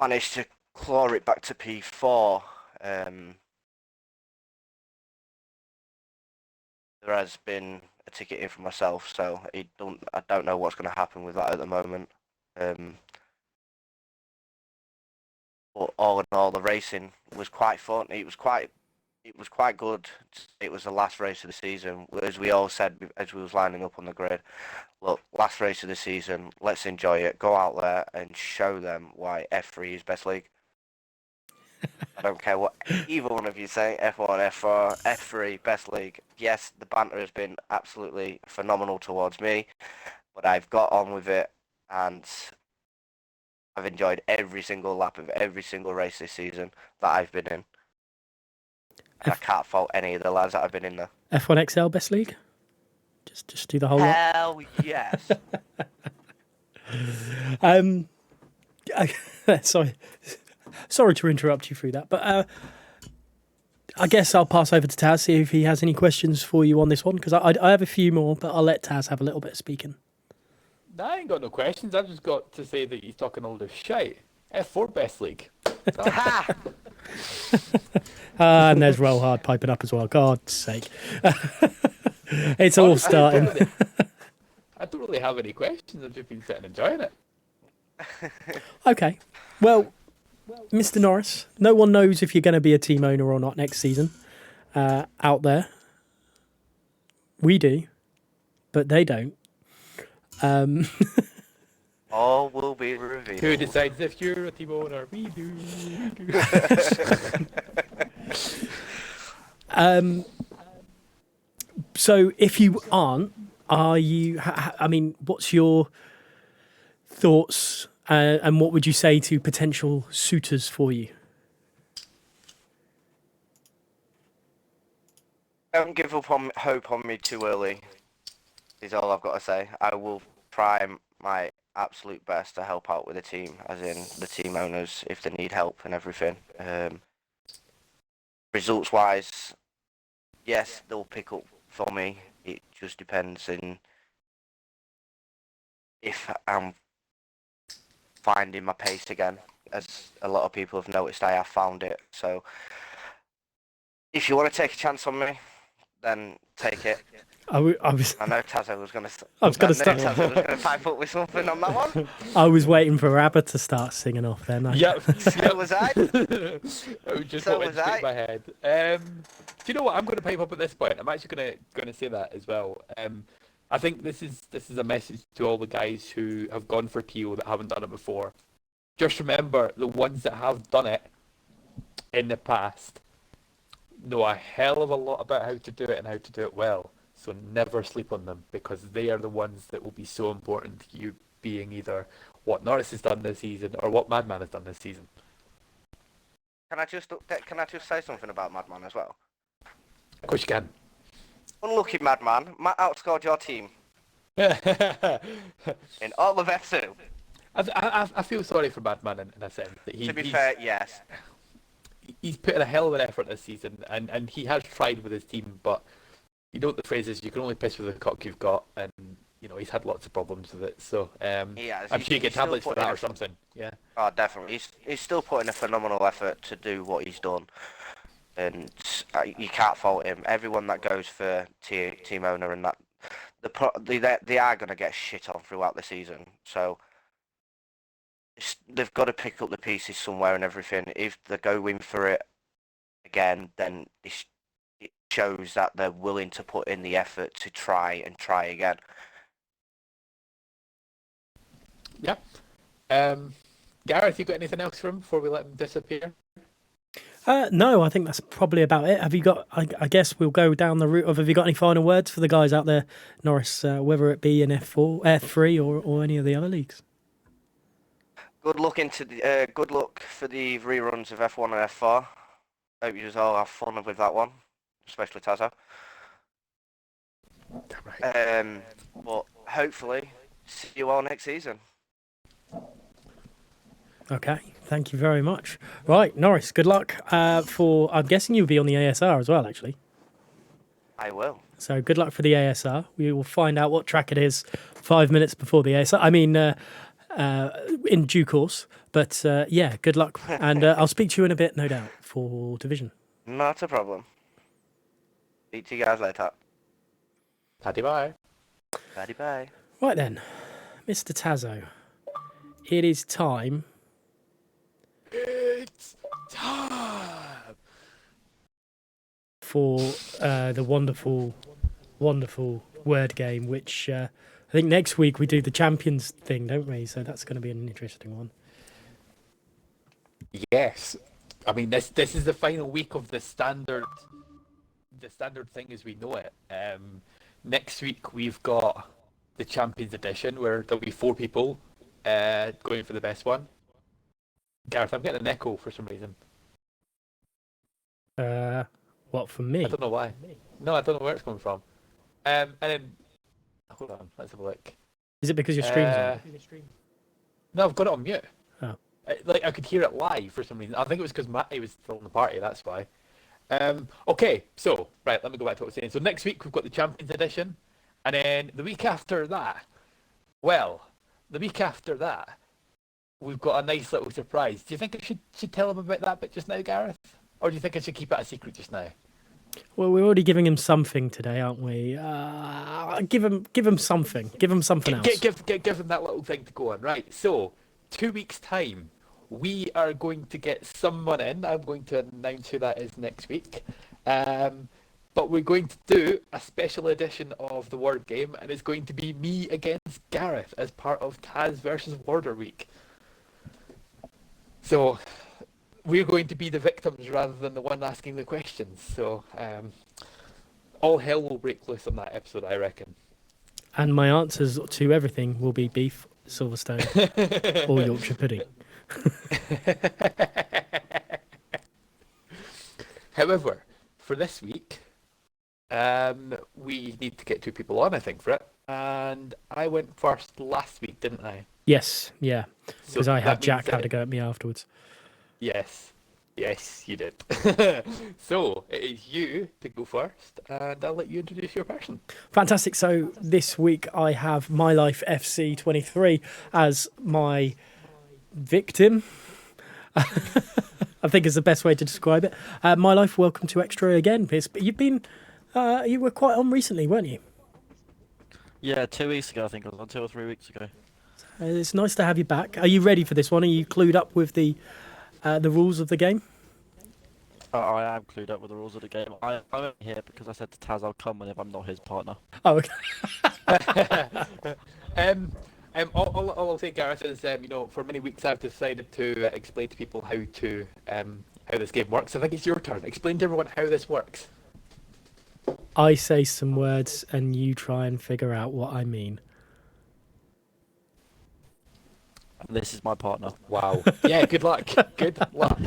S6: managed to claw it back to P4. There has been a ticket in for myself, so I don't know what's going to happen with that at the moment. But all in all, the racing was quite fun. It was quite good. It was the last race of the season, as we all said as we was lining up on the grid. Look, last race of the season. Let's enjoy it. Go out there and show them why F3 is best league. I don't care what either one of you say. F1, F4, F3, best league. Yes, the banter has been absolutely phenomenal towards me, but I've got on with it, and I've enjoyed every single lap of every single race this season that I've been in. And I can't fault any of the lads that have been in there.
S4: F1 XL best league? Just do the whole lot?
S6: Hell yes.
S4: Sorry to interrupt you through that, but I guess I'll pass over to Taz, see if he has any questions for you on this one, because I have a few more, but I'll let Taz have a little bit of speaking.
S3: I ain't got no questions. I've just got to say that he's talking all this shite. F4 best league.
S4: And there's Roll Hard piping up as well. God's sake. It's all starting.
S3: I don't really have any questions. I've just been sitting enjoying it.
S4: Okay. Well, Mr. Norris, no one knows if you're going to be a team owner or not next season out there. We do, but they don't.
S6: All will be revealed.
S3: Who decides if you're a team owner? We do.
S4: So if you aren't, are you? I mean, what's your thoughts and what would you say to potential suitors for you?
S6: Don't give up hope on me too early. is all I've got to say. I will try my absolute best to help out with the team, as in the team owners, if they need help and everything. Results-wise, yes, they'll pick up for me. It just depends in if I'm finding my pace again. As a lot of people have noticed, I have found it. So if you want to take a chance on me, then take it.
S4: I was
S6: I know Tazo was going to.
S4: I was gonna
S6: Tazo
S4: start-
S6: was going to pipe up with something on that one.
S4: I was waiting for Abba to start singing off. Then
S3: Yep.
S6: So was I.
S3: It was just
S6: So
S3: what went
S6: was
S3: straight
S6: I.
S3: in my head. Do you know what? I'm going to pipe up at this point. I'm actually going to say that as well. I think this is a message to all the guys who have gone for PO that haven't done it before. Just remember, the ones that have done it in the past know a hell of a lot about how to do it and how to do it well. So never sleep on them, because they are the ones that will be so important to you being either what Norris has done this season or what Madman has done this season.
S6: Can I just say something about Madman as well?
S3: Of course you can.
S6: Unlucky Madman, Matt outscored your team
S3: I
S6: in all of F2.
S3: feel sorry for Madman in a sense. That
S6: To be fair, yes.
S3: he's put in a hell of an effort this season, and he has tried with his team, but you know what the phrase is, you can only piss with the cock you've got, and you know he's had lots of problems with it. So
S6: He has.
S3: I'm sure you get
S6: still
S3: tablets for
S6: putting
S3: that
S6: in
S3: or something. Yeah.
S6: Oh, definitely. He's still putting a phenomenal effort to do what he's done, and you can't fault him. Everyone that goes for team owner and that, they are going to get shit on throughout the season. So they've got to pick up the pieces somewhere and everything. If they go in for it again, then it shows that they're willing to put in the effort to try again.
S3: Yeah. Gareth, you got anything else for him before we let him disappear?
S4: No, I think that's probably about it. Have you got? I guess we'll go down the route of. Have you got any final words for the guys out there, Norris? Whether it be in F4, F3, or any of the other leagues.
S6: Good luck good luck for the reruns of F1 and F4. Hope you all have fun with that one, especially Tazo.
S3: Right.
S6: But hopefully, see you all next season.
S4: Okay, thank you very much. Right, Norris, good luck for. I'm guessing you'll be on the ASR as well, actually.
S6: I will.
S4: So good luck for the ASR. We will find out what track it is 5 minutes before the ASR. I mean, in due course. But yeah, good luck, and I'll speak to you in a bit, no doubt, for Division.
S6: Not a problem. Speak to you guys later.
S3: Paddy bye.
S6: Bye.
S4: Right then, Mr. Tazo, it is time.
S3: It's time.
S4: For the wonderful, wonderful word game, which I think next week we do the champions thing, don't we? So that's going to be an interesting one.
S3: Yes. I mean, this is the final week of the standard thing as we know it. Next week we've got the Champions Edition, where there'll be 4 people going for the best one. Gareth, I'm getting an echo for some reason.
S4: What, from me?
S3: I don't know why. No, I don't know where it's coming from. And then, hold on, let's have a look.
S4: Is it because your stream's on?
S3: No, I've got it on mute.
S4: Oh.
S3: I could hear it live for some reason. I think it was because Matty was still in the party, that's why. Okay, so, right, let me go back to what I was saying. So next week we've got the Champions Edition, and then the week after that, we've got a nice little surprise. Do you think I should tell him about that bit just now, Gareth? Or do you think I should keep it a secret just now?
S4: Well, we're already giving him something today, aren't we? Give him something. Give him something else.
S3: Give him that little thing to go on. Right, so 2 weeks' time, we are going to get someone in. I'm going to announce who that is next week. But we're going to do a special edition of the Word Game, and it's going to be me against Gareth as part of Taz versus Warder Week. So we're going to be the victims rather than the one asking the questions. So all hell will break loose on that episode, I reckon.
S4: And my answers to everything will be beef, Silverstone, or Yorkshire pudding.
S3: However, for this week, We need to get 2 people on, I think, for it. And I went first last week, didn't I?
S4: Yes, yeah,
S3: So
S4: because I
S3: that
S4: had
S3: means
S4: Jack
S3: that-
S4: have to go at me afterwards.
S3: Yes. Yes, you did. So it is you to go first, and I'll let you introduce your person.
S4: Fantastic. So this week I have My Life FC 23 as my victim. I think is the best way to describe it. My Life, welcome to Extra again, Piers. But you were quite on recently, weren't you?
S7: Yeah, 2 weeks ago, I think it was on 2 or 3 weeks ago.
S4: It's nice to have you back. Are you ready for this one? Are you clued up with the rules of the game?
S7: I am clued up with the rules of the game. I'm only here because I said to Taz I'll come whenever I'm not his partner.
S4: Oh, okay.
S3: All I'll say, Gareth, is for many weeks I've decided to explain to people how this game works. I think it's your turn. Explain to everyone how this works.
S4: I say some words and you try and figure out what I mean.
S7: This is my partner.
S3: Wow. Yeah. Good luck. Good luck.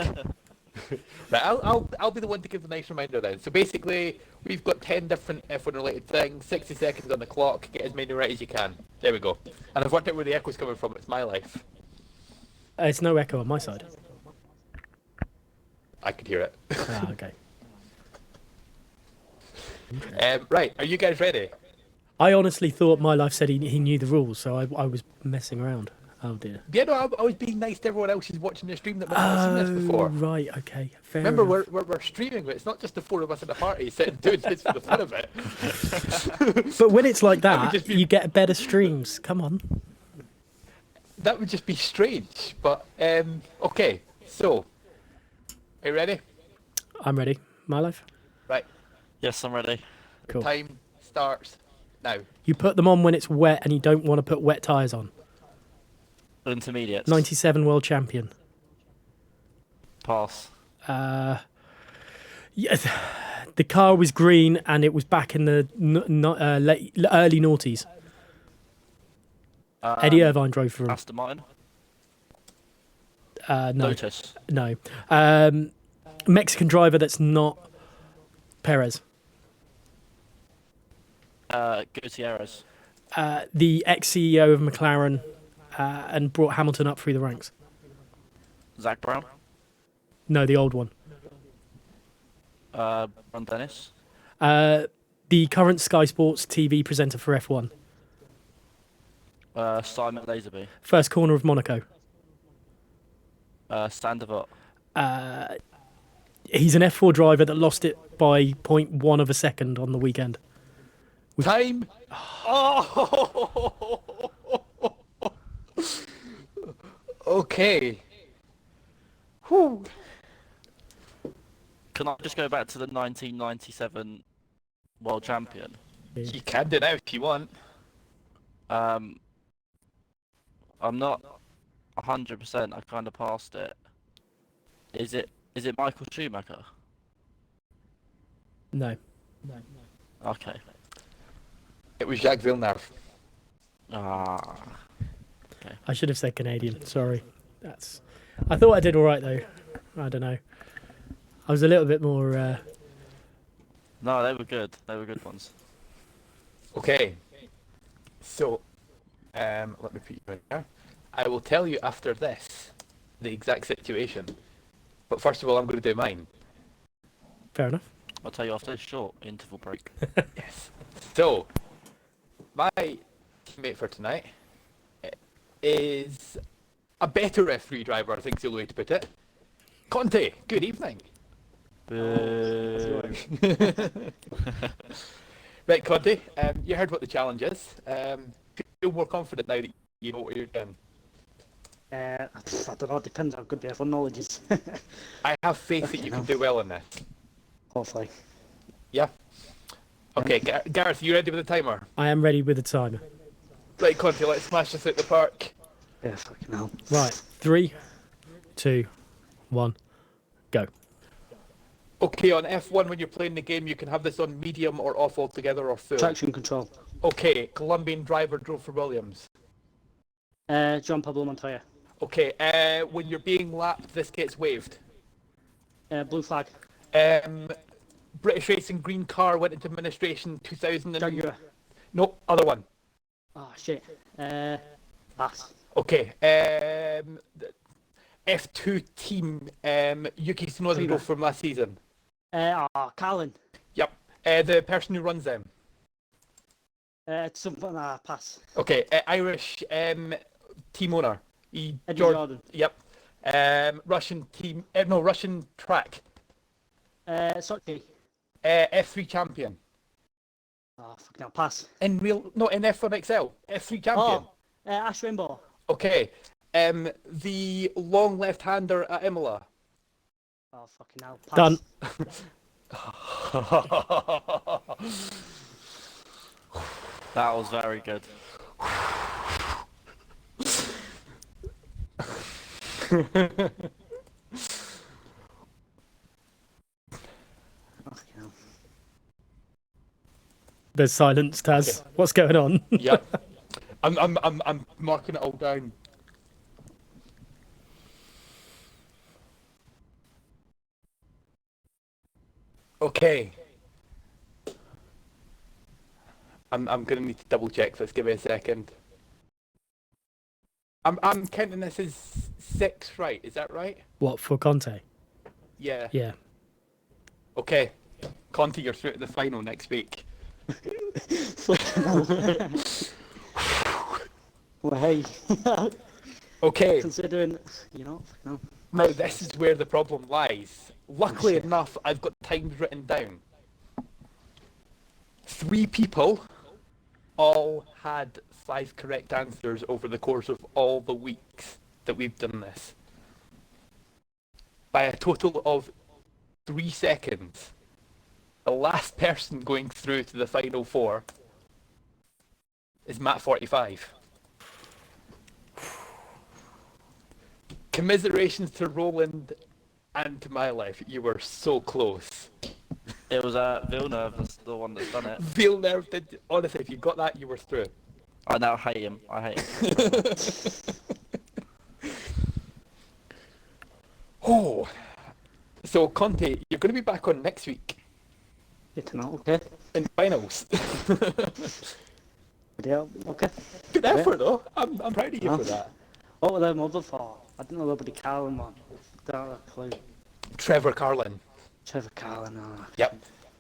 S3: Right, I'll be the one to give the nice reminder then. So basically, we've got 10 different F1 related things, 60 seconds on the clock, get as many right as you can. There we go. And I've worked out where the echo's coming from, it's My Life.
S4: It's no echo on my side.
S3: I could hear it.
S4: Ah, okay.
S3: Right, are you guys ready?
S4: I honestly thought My Life said he knew the rules, so I was messing around. Oh dear.
S3: Yeah, no, I was being nice to everyone else who's watching the stream that might not have seen this before.
S4: Right, okay. Fair
S3: Remember,
S4: enough.
S3: we're streaming, but it's not just the 4 of us in a party sitting doing this for the fun of it.
S4: But when it's like
S3: would
S4: that,
S3: just be-
S4: you get better streams. Come on.
S3: That would just be strange, but okay. So, are you ready?
S4: I'm ready. My Life.
S3: Right,
S7: Yes, I'm ready.
S4: Cool.
S3: time starts now.
S4: You put them on when it's wet and you don't want to put wet tyres on.
S7: Intermediates.
S4: 97 world champion.
S7: Pass.
S4: Yes, the car was green and it was back in the early noughties. Eddie Irvine drove for him.
S7: Aston Martin.
S4: No,
S7: Lotus.
S4: no. Mexican driver that's not Perez.
S7: Gutierrez.
S4: The ex-CEO of McLaren and brought Hamilton up through the ranks.
S7: Zach Brown.
S4: No, the old one.
S7: Ron Dennis.
S4: The current Sky Sports TV presenter for F1.
S7: Simon Lazenby.
S4: First corner of Monaco.
S7: Sandoval.
S4: He's an F4 driver that lost it by 0.1 of a second on the weekend.
S3: Time. Oh. Okay. Whew.
S7: Can I just go back to the 1997 world champion?
S3: You can do now if you want.
S7: I'm not 100%. I kind of passed it. Is it Michael Schumacher?
S4: No.
S7: Okay.
S3: It was Jacques Villeneuve.
S7: Ah.
S4: I should have said Canadian. Sorry. I thought I did all right though. I don't know. I was a little bit more.
S7: No, they were good. They were good ones.
S3: Okay. So, let me put you in here. I will tell you after this the exact situation. But first of all, I'm going to do mine.
S4: Fair enough.
S7: I'll tell you after this short interval break.
S3: Yes. So, my teammate for tonight is a better F3 driver, I think is the only way to put it. Conte, good evening.
S7: Boo.
S3: Right, Conte, you heard what the challenge is. Feel more confident now that you know what you're doing.
S8: I don't know, it depends how good the F1 knowledge is.
S3: I have faith that you can do well in this.
S8: Hopefully.
S3: Yeah? Okay, Gareth, you ready with the timer?
S4: I am ready with the timer.
S3: Right, Conte, let's smash this out the park.
S8: Yeah, fucking hell.
S4: Right. 3, 2, 1, go.
S3: Okay, on F1, when you're playing the game, you can have this on medium or off altogether or full.
S8: Traction control.
S3: Okay, Colombian driver drove for Williams.
S8: John Pablo Montoya.
S3: Okay, when you're being lapped, this gets waved.
S8: Blue flag.
S3: British Racing green car went into administration 2000.
S8: Jaguar.
S3: No, other one.
S8: Oh shit. Pass.
S3: Okay. F2 team. Yuki Tsunoda
S8: Prima.
S3: drove from last season.
S8: Carlin.
S3: Yep. The person who runs them.
S8: Something. Pass.
S3: Okay. Irish team owner.
S8: Eddie Jordan.
S3: Yep. Russian team. No, Russian track.
S8: Sochi.
S3: F3 champion.
S8: Oh fuck no. Pass.
S3: In F1 XL. F3 champion.
S8: Oh. Ash Rainbow.
S3: Okay. The long left-hander at Imola.
S8: Oh fucking hell. Pass.
S4: Done.
S7: That was very good.
S8: Fucking hell.
S4: There's silence, Taz. What's going on?
S3: Yep. I'm marking it all down. Okay. I'm gonna need to double check this. Give me a second. I'm counting this as 6, right? Is that right?
S4: What, for Conte?
S3: Yeah.
S4: Yeah.
S3: Okay. Conte, you're through to the final next week.
S8: Well, hey.
S3: Okay.
S8: Considering, fucking hell.
S3: Now this is where the problem lies. Luckily enough, I've got times written down. 3 people all had 5 correct answers over the course of all the weeks that we've done this. By a total of 3 seconds. The last person going through to the final 4 is Matt 45. Commiserations to Roland and to my life. You were so close.
S7: It was Villeneuve, that's the one that's done it.
S3: Villeneuve did. Honestly, if you got that, you were through.
S7: I now hate him. I hate him.
S3: Oh. So, Conte, you're going to be back on next week
S8: Good to know. Okay.
S3: in finals.
S8: Yeah. Okay.
S3: Good effort, though. I'm proud of you for that.
S8: What were them other for? I didn't know nobody Carlin one. Don't have a clue.
S3: Trevor Carlin.
S8: Trevor Carlin.
S3: Yep.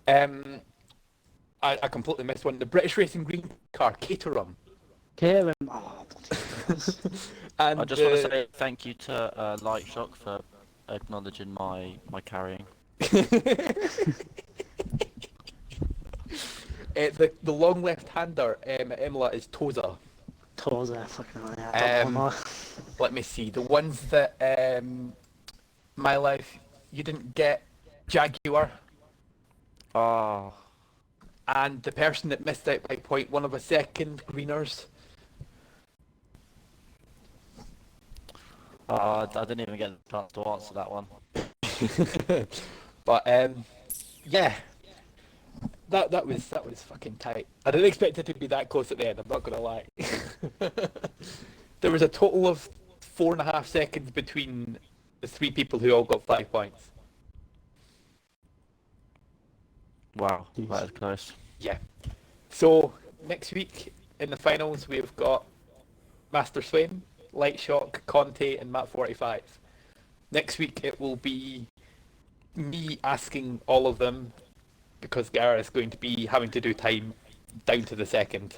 S3: I completely missed one. The British Racing Green Car, Caterham.
S8: Kieran. Oh,
S3: And
S7: I just want to say thank you to Light Shock for acknowledging my carrying.
S3: The long left-hander at Imola is Toza.
S8: Toza. Fucking hell. Yeah, I don't know.
S3: Let me see. The ones that my life you didn't get, Jaguar,
S7: Oh,
S3: and the person that missed out by 0.1 of a second, Greeners.
S7: I didn't even get the chance to answer that one.
S3: But yeah, that was fucking tight. I didn't expect it to be that close at the end. I'm not gonna lie. There was a total of 4.5 seconds between the 3 people who all got 5 points.
S7: Wow, that is close.
S3: Yeah. So next week in the finals we've got Master Swain, Light Shock, Conte, and Matt 45. Next week it will be me asking all of them because Gareth is going to be having to do time down to the second.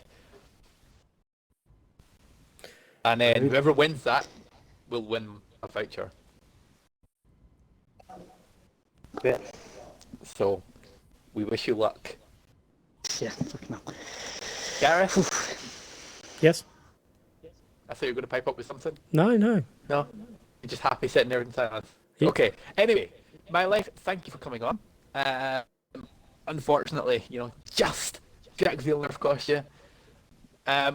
S3: And then whoever wins that will win a voucher.
S8: Yeah.
S3: So we wish you luck.
S8: Yeah. Fucking hell.
S3: Gareth,
S4: Yes?
S3: I thought you were going to pipe up with something.
S4: No.
S3: No? You're just happy sitting there in silence.
S4: Yep.
S3: Okay. Anyway, my life, thank you for coming on. Unfortunately, just Jack Villeneuve cost you.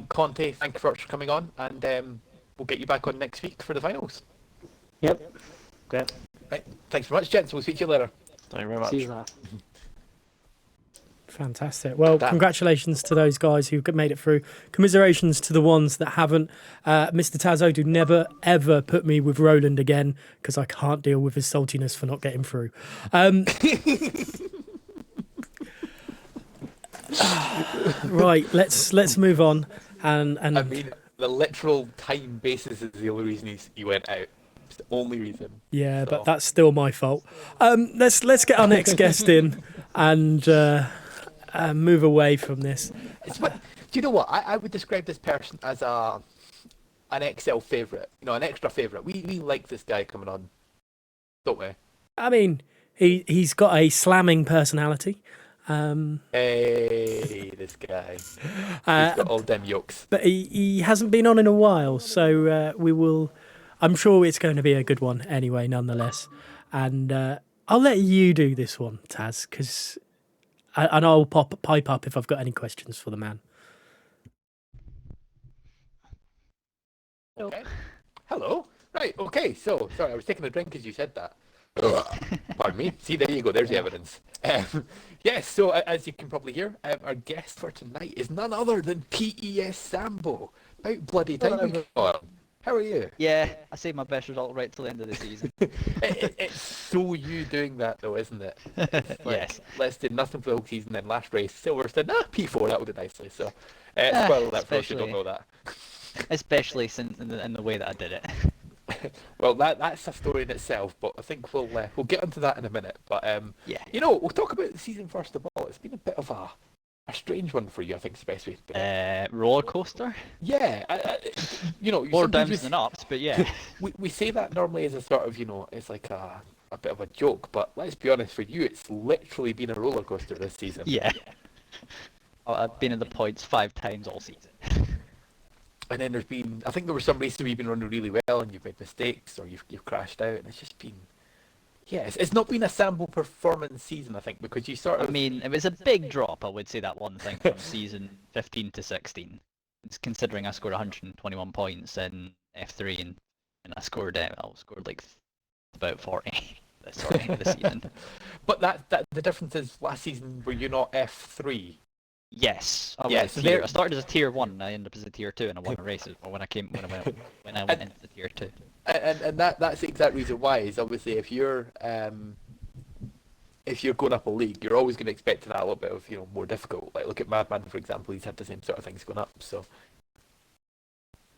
S3: Conte, thank you for coming on, and we'll get you back on next week for the finals.
S8: Yep. Great.
S3: Right. Thanks very much, gents. We'll speak to you later.
S7: Thank you very much.
S8: See you later.
S4: Fantastic. Well,
S3: Damn.
S4: congratulations to those guys who made it through. Commiserations to the ones that haven't. Mr. Tazodu, never, ever put me with Roland again because I can't deal with his saltiness for not getting through. Right, let's move on. And
S3: I mean, the literal time basis is the only reason he went out. It's the only reason.
S4: yeah,
S3: So-
S4: but that's still my fault. Let's get our next guest in and move away from this.
S3: It's what, do you know what? I would describe this person as an XL favourite. You know, an extra favourite. We like this guy coming on, don't we?
S4: I mean, he's got a slamming personality.
S3: Hey, this guy. He's
S4: Uh,
S3: got all them yokes.
S4: but he hasn't been on in a while, so we will. I'm sure it's going to be a good one anyway, nonetheless. And I'll let you do this one, Taz, and I'll pipe up if I've got any questions for the man.
S3: Okay. Hello. Right. Okay. So, sorry, I was taking a drink as you said that. Pardon me. See, there you go. There's the evidence. Yes. So, as you can probably hear, our guest for tonight is none other than PES Sambo. About bloody time we got on. How are you?
S9: Yeah, I saved my best result right till the end of the season.
S3: It's so you doing that though, isn't it? It's like,
S9: Yes.
S3: Let's do nothing for the whole season, then last race Silverstone, P4. That would do nicely. So, spoiler that for those who don't know that.
S9: Especially since in the way that I did it.
S3: Well, that's a story in itself, but I think we'll get into that in a minute. But
S9: Yeah.
S3: you know, we'll talk about the season first of all. It's been a bit of a strange one for you, I think, is the best way to put it.
S9: Roller coaster.
S3: Yeah, you know,
S9: More
S3: sometimes
S9: downs than ups, but yeah.
S3: we say that normally as a sort of, you know, it's like a bit of a joke, but let's be honest, for you, it's literally been a roller coaster this season.
S9: Yeah. I've been in the points 5 times all season.
S3: And then I think there were some races where you've been running really well and you've made mistakes or you've crashed out, and it's just been, yeah, it's not been a sample performance season, I think, because you sort of.
S9: I mean, it was a big drop, I would say that one thing, from season 15 to 16. It's considering I scored 121 points in F3 and I scored like about 40 this season.
S3: But that the difference is last season were you not F3?
S9: Yes.
S3: Yeah, so there-
S9: I started as a tier 1 and I ended up as a tier 2 and I won a race when I went into the tier 2.
S3: And that's the exact reason why is obviously if you're going up a league, you're always going to expect that a little bit of, you know, more difficult. Like look at Madman, for example, he's had the same sort of things going up. So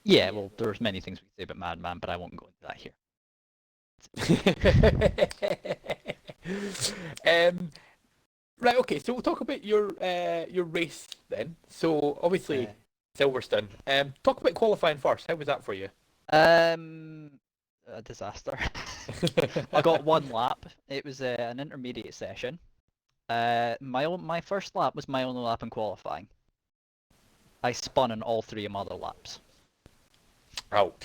S9: Yeah, well, there's many things we can say about Madman, but I won't go into that here.
S3: Right, okay, so we'll talk about your race then. So obviously Silverstone. Talk about qualifying first. How was that for you?
S9: A disaster. I got 1 lap. It was an intermediate session. My first lap was my only lap in qualifying. I spun in all 3 of my other laps.
S3: Ouch.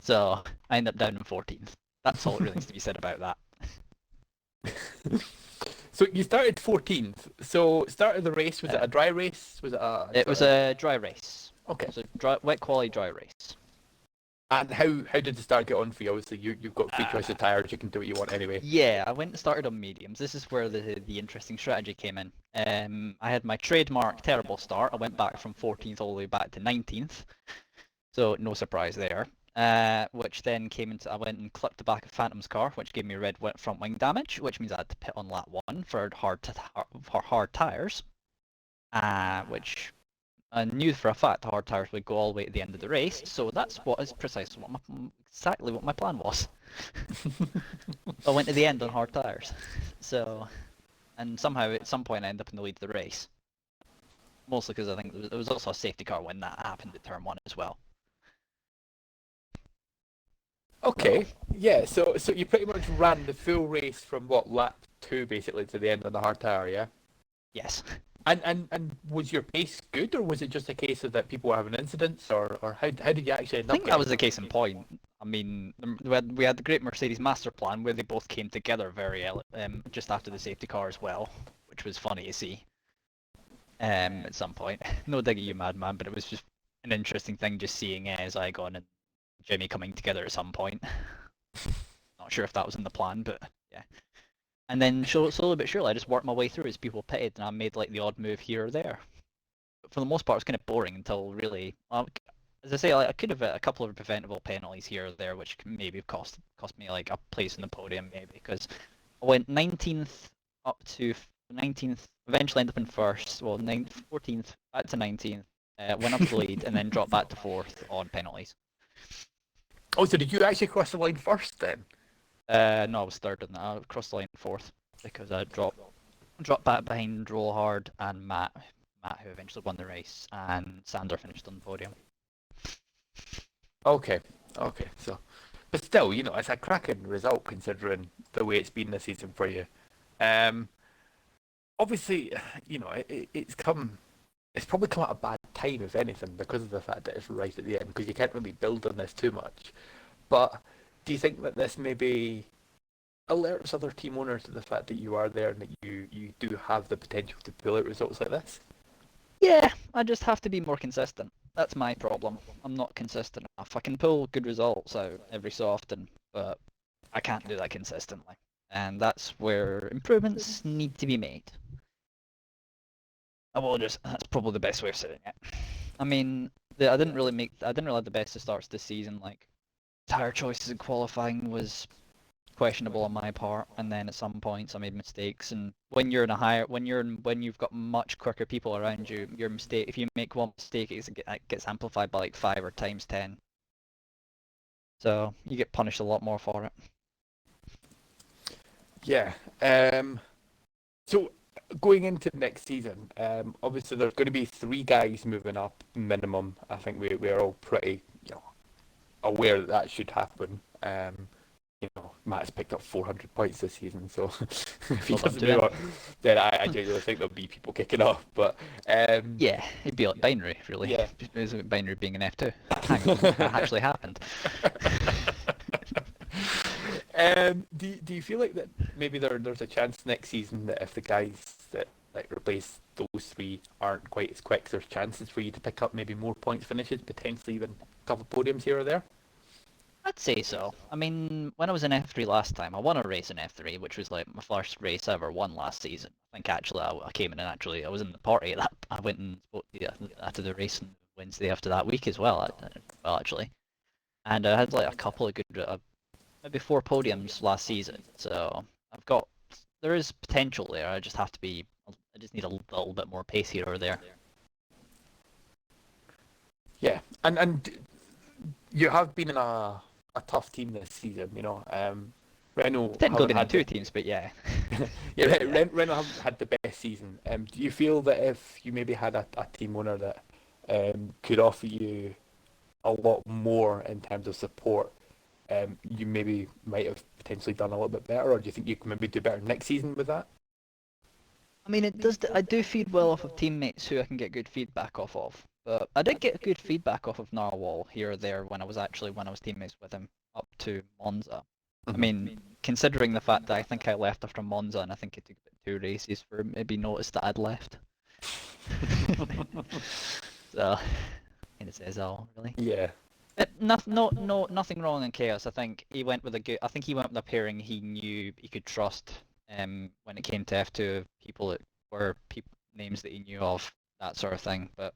S9: So I ended up down in 14th. That's all that really needs to be said about that.
S3: So you started 14th. So start of the race, was it a dry race? Was it a?
S9: It was a dry race.
S3: Okay.
S9: It was a wet quali dry race.
S3: And how did the start get on for you? Obviously, you've got free choice of tyres. You can do what you want anyway.
S9: Yeah, I went and started on mediums. This is where the interesting strategy came in. I had my trademark terrible start. I went back from 14th all the way back to 19th. So no surprise there. Which then came into, I went and clipped the back of Phantom's car, which gave me red front wing damage, which means I had to pit on lap 1 for hard tyres. Which I knew for a fact the hard tyres would go all the way to the end of the race, so that's exactly what my plan was. I went to the end on hard tyres. So, and somehow at some point I ended up in the lead of the race. Mostly because I think there was also a safety car when that happened at turn 1 as well.
S3: Okay, yeah. So you pretty much ran the full race from what, lap 2 basically to the end on the hard tyre, yeah?
S9: Yes.
S3: And was your pace good, or was it just a case of that people were having incidents, or how did you actually end
S9: I
S3: up?
S9: think that was the case in point. I mean, we had the Great Mercedes Master Plan where they both came together just after the safety car as well, which was funny to see. At some point, no dig at you, Madman, but it was just an interesting thing just seeing Zygon and Jimmy coming together at some point. Not sure if that was in the plan, but yeah. And then slowly but surely, I just worked my way through as people pitted, and I made like the odd move here or there. But for the most part, it was kind of boring until really, as I say, like, I could have a couple of preventable penalties here or there, which maybe cost me like a place in the podium, maybe, because I went 19th up to 19th, eventually end up in first, well, 14th, back to 19th, win up the lead, and then drop back to 4th on penalties.
S3: Oh, so did you actually cross the line first then?
S9: No, I was third in that. I crossed the line 4th because I dropped back behind Rollhard and Matt, who eventually won the race, and Sander finished on the podium.
S3: Okay, so, but still, you know, it's a cracking result considering the way it's been this season for you. Obviously, you know, it's probably come at a bad time, if anything, because of the fact that it's right at the end, because you can't really build on this too much. But do you think that this maybe alerts other team owners to the fact that you are there and that you do have the potential to pull out results like this?
S9: Yeah, I just have to be more consistent. That's my problem. I'm not consistent enough. I can pull good results out every so often, but I can't do that consistently. And that's where improvements need to be made. That's probably the best way of saying it. I mean, I didn't really have the best of starts this season. Like, tire choices in qualifying was questionable on my part, and then at some points I made mistakes. And when you've got much quicker people around you, your mistake, if you make one mistake, it gets amplified by like 5 or times 10. So you get punished a lot more for it.
S3: Yeah. So going into next season, obviously there's going to be 3 guys moving up minimum. I think we're all pretty, you know, aware that should happen. You know, Matt's picked up 400 points this season, so if he doesn't do it, then I genuinely think there'll be people kicking off. But
S9: yeah, it'd be like binary, really.
S3: Yeah.
S9: It's like binary being an F2. That actually happened.
S3: Do you feel like that maybe there's a chance next season that if the guys that like replace those 3 aren't quite as quick, there's chances for you to pick up maybe more points finishes, potentially even a couple podiums here or there?
S9: I'd say so. I mean, when I was in F3 last time, I won a race in F3, which was like my first race I ever won last season. I think actually I came in and actually I was in the party at that. I went and spoke to after the race on Wednesday after that week as well. Actually, and I had like a couple of good, maybe 4 podiums last season. So there is potential there. I just need a little bit more pace here or there.
S3: Yeah, and you have been in a tough team this season, you know. Renault
S9: Technically been in 2 teams, but yeah.
S3: Yeah, Renault haven't had the best season. Do you feel that if you maybe had a team owner that could offer you a lot more in terms of support, you maybe might have potentially done a little bit better, or do you think you can maybe do better next season with that?
S9: I mean, I do feed well off of teammates who I can get good feedback off of. But I did get good feedback off of Narwhal here or there when I was teammates with him up to Monza. I mean, considering the fact that I think I left after Monza, and I think it took 2 races for maybe noticed that I'd left. So, and it says all really.
S3: Yeah.
S9: Nothing wrong in Chaos. I think he went with a pairing he knew he could trust. When it came to F2, names that he knew of, that sort of thing. But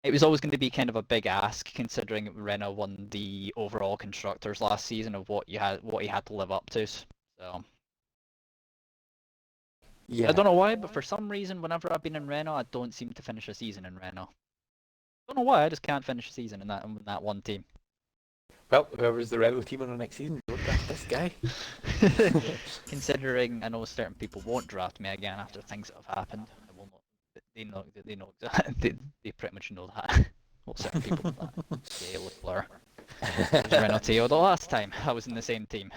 S9: it was always going to be kind of a big ask, considering Renault won the overall constructors last season, of what he had to live up to. So
S3: Yeah.
S9: I don't know why, but for some reason, whenever I've been in Renault, I don't seem to finish a season in Renault. Don't know why. I just can't finish a season in that one team.
S3: Well, whoever's the Renault team on the next season, don't draft this guy.
S9: Considering I know certain people won't draft me again after things that have happened. I will not. They know they pretty much know that. Well, certain people know that. Yeah, look, blur. It was Renault Teo the last time I was in the same team.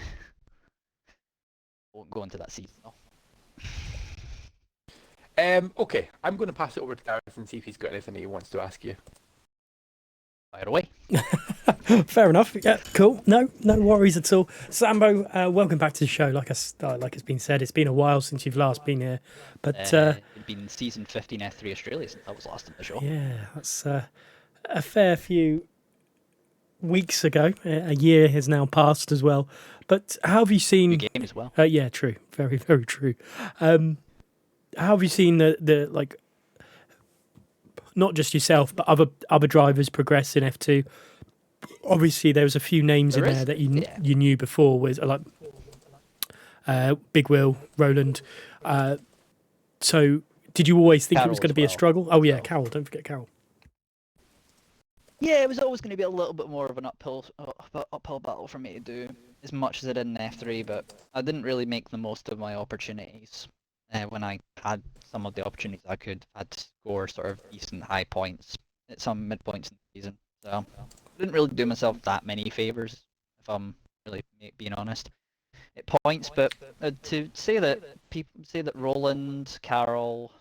S9: Won't go into that season though.
S3: Okay, I'm going to pass it over to Gareth and see if he's got anything he wants to ask you.
S9: Fire away.
S4: Fair enough. Yeah, cool. No worries at all. Sambo, welcome back to the show. Like it's been said, it's been a while since you've last been here. But
S9: it'd been season 15 F3 Australia since I was last on the show.
S4: Yeah, that's a fair few weeks ago. A year has now passed as well. But how have you seen?
S9: Good game as well.
S4: Yeah, true. Very, very true. How have you seen the like? Not just yourself, but other drivers progress in F2. Obviously, there was a few names in there that you knew before, with like Big Will, Roland. So, did you always think it
S9: Carroll
S4: was going to
S9: as
S4: be a
S9: well.
S4: struggle? Oh yeah,
S9: So-
S4: Carroll. Don't forget Carroll.
S9: Yeah, it was always going to be a little bit more of an uphill battle for me to do as much as I did in F3, but I didn't really make the most of my opportunities when I had some of the opportunities I could. I had to score sort of decent high points at some midpoints in the season, so I didn't really do myself that many favours, if I'm really being honest, at points. But to say that people say that Roland, Carroll,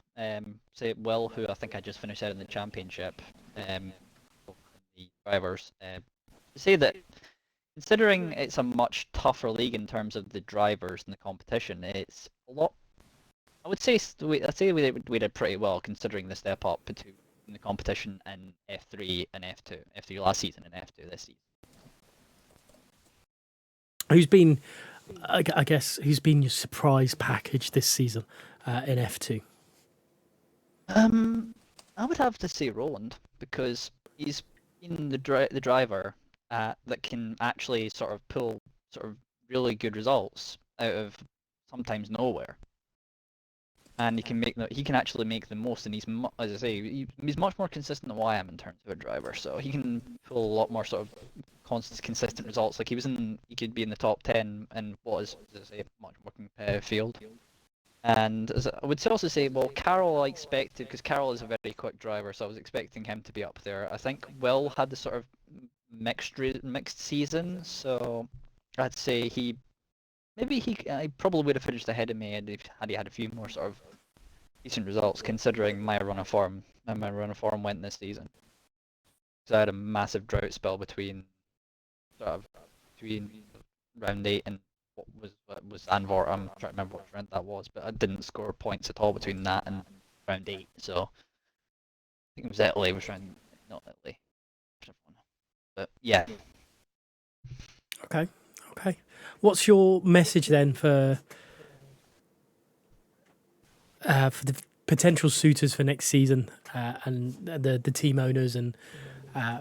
S9: say Will, who I think I just finished out in the championship, the drivers, to say that considering it's a much tougher league in terms of the drivers and the competition, it's a lot. I would say I'd say we did pretty well considering the step up between the competition in F3 and F2. F3 last season and F2 this season.
S4: Who's been, I guess, who's been your surprise package this season in F2?
S9: I would have to say Roland, because he's been the driver that can actually sort of pull sort of really good results out of sometimes nowhere, and he can actually make the most. And he's, as I say, he's much more consistent than what I am in terms of a driver. So he can pull a lot more sort of consistent results. Like he could be in the top 10 in what is, as I say, a much more competitive field. And as I would also say, well, Carroll I expected, because Carroll is a very quick driver, so I was expecting him to be up there. I think Will had the sort of mixed season, so I'd say he probably would have finished ahead of me had he had a few more sort of decent results, considering my run of form went this season. So I had a massive drought spell between round 8 and what was Anvor. I'm trying to remember what round that was, but I didn't score points at all between that and round 8. So I think it was Italy. It was not Italy. But yeah.
S4: Okay. What's your message then for the potential suitors for next season and the team owners? And I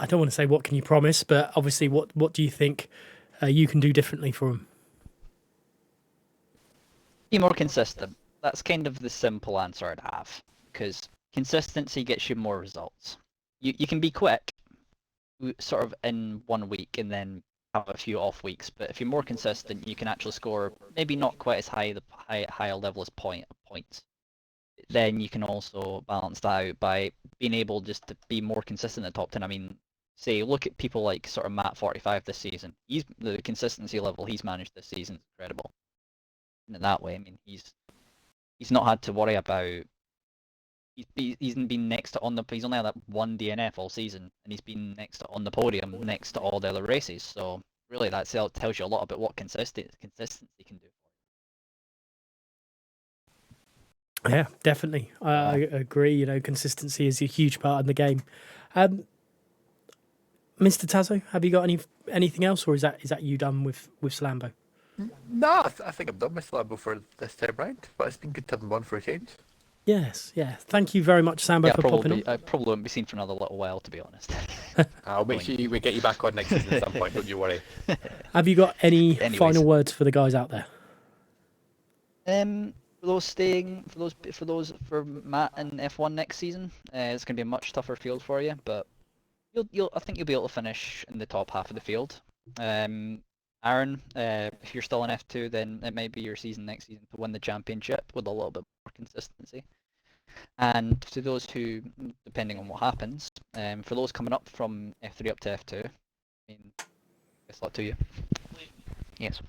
S4: don't want to say what can you promise, but obviously what do you think you can do differently for them?
S9: Be more consistent. That's kind of the simple answer I'd have, because consistency gets you more results. You can be quick, sort of in 1 week, and then have a few off weeks. But if you're more consistent, you can actually score maybe not quite as higher level as points. Then you can also balance that out by being able just to be more consistent in the top 10. I mean, say look at people like sort of Matt 45 this season. The consistency level he's managed this season is incredible. And in that way, I mean, he's not had to worry about. He's been next to he's only had that one DNF all season, and he's been next to on the podium next to all the other races. So really, that tells you a lot about what consistency can do.
S4: Yeah, definitely. I agree. You know, consistency is a huge part of the game. Mr. Tazo, have you got anything else, or is that you done with Slambo?
S3: No, I think I'm done with Slambo for this time round, but it's been good to have him on for a change.
S4: Yes, yeah. Thank you very much, Sambo, for popping on.
S9: I probably won't be seen for another little while, to be honest.
S3: I'll make sure we get you back on next season at some point, don't you worry.
S4: Have you got any
S9: Anyways.
S4: final words for the guys out there?
S9: For Matt and F1 next season, it's going to be a much tougher field for you, but I think you'll be able to finish in the top half of the field. Aaron, if you're still in F2, then it might be your season next season to win the championship with a little bit more consistency. And to those who, depending on what happens, for those coming up from F3 up to F2, I mean, best luck to you. Yes.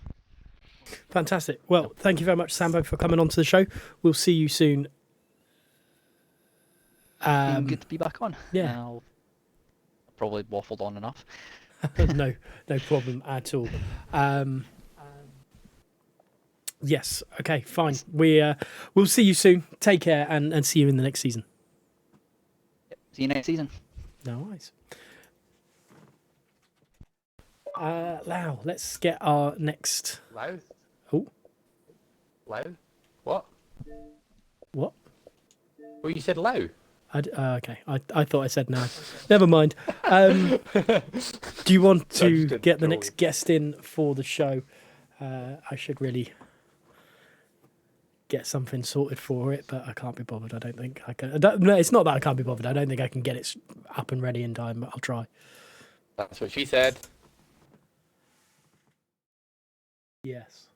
S4: Fantastic. Well, thank you very much, Sambo, for coming on to the show. We'll see you soon.
S9: Been good to be back on.
S4: Yeah.
S9: I'll probably waffled on enough.
S4: No problem at all. Yes. Okay. Fine. We'll see you soon. Take care and see you in the next season.
S9: Yep. See you next season.
S4: No worries. Lau, let's get our next.
S3: Lau?
S4: Oh.
S3: Lau? What?
S4: What?
S3: Oh, you said Lau?
S4: Okay. I thought I said no. Never mind. Do you want to get the next guest in for the show? I should really get something sorted for it, but I can't be bothered. I don't think I can. No, it's not that I can't be bothered. I don't think I can get it up and ready in time, but I'll try.
S3: That's what she said.
S4: Yes.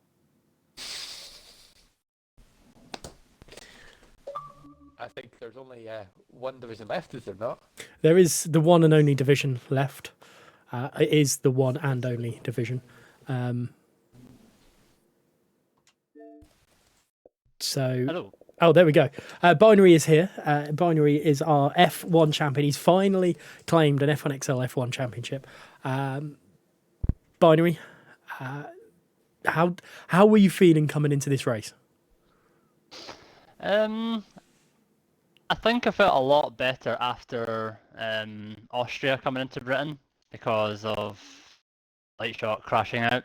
S3: I think there's only one division left, is there not?
S4: There is the one and only division left. It is the one and only division. So,
S10: Hello.
S4: Oh, there we go. Binary is here. Binary is our F1 champion. He's finally claimed an F1 XL F1 championship. Binary, how were you feeling coming into this race?
S10: I think I felt a lot better after Austria coming into Britain because of Light Shock crashing out.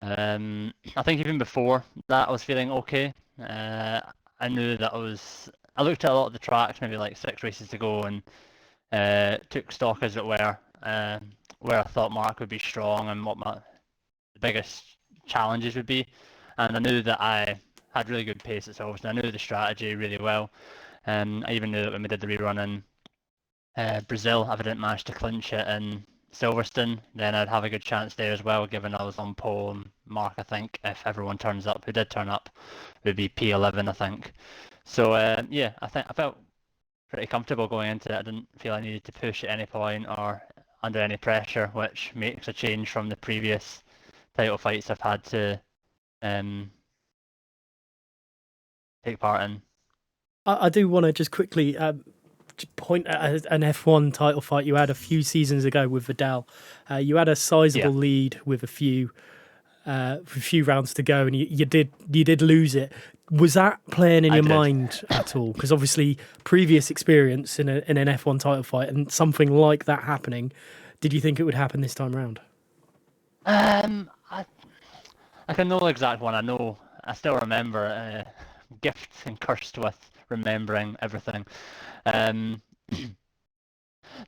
S10: I think even before that I was feeling okay. I knew that I looked at a lot of the tracks, maybe like 6 races to go, and took stock as it were, where I thought Mark would be strong and what the biggest challenges would be. And I knew that I had really good pace at Silverstone. I knew the strategy really well. I even knew that when we did the rerun in Brazil, if I didn't manage to clinch it in Silverstone, then I'd have a good chance there as well, given I was on pole. And Mark, I think, if everyone turns up, who did turn up, would be P11, I think. So yeah, I felt pretty comfortable going into it. I didn't feel I needed to push at any point or under any pressure, which makes a change from the previous title fights I've had to take part in.
S4: I do want to just quickly point at an F1 title fight you had a few seasons ago with Vidal. You had a sizable lead with a few rounds to go, and you did lose it. Was that playing in your mind at all? Because obviously, previous experience in an F1 title fight and something like that happening, did you think it would happen this time round?
S10: I can know the exact one. I still remember. Gift and cursed with remembering everything.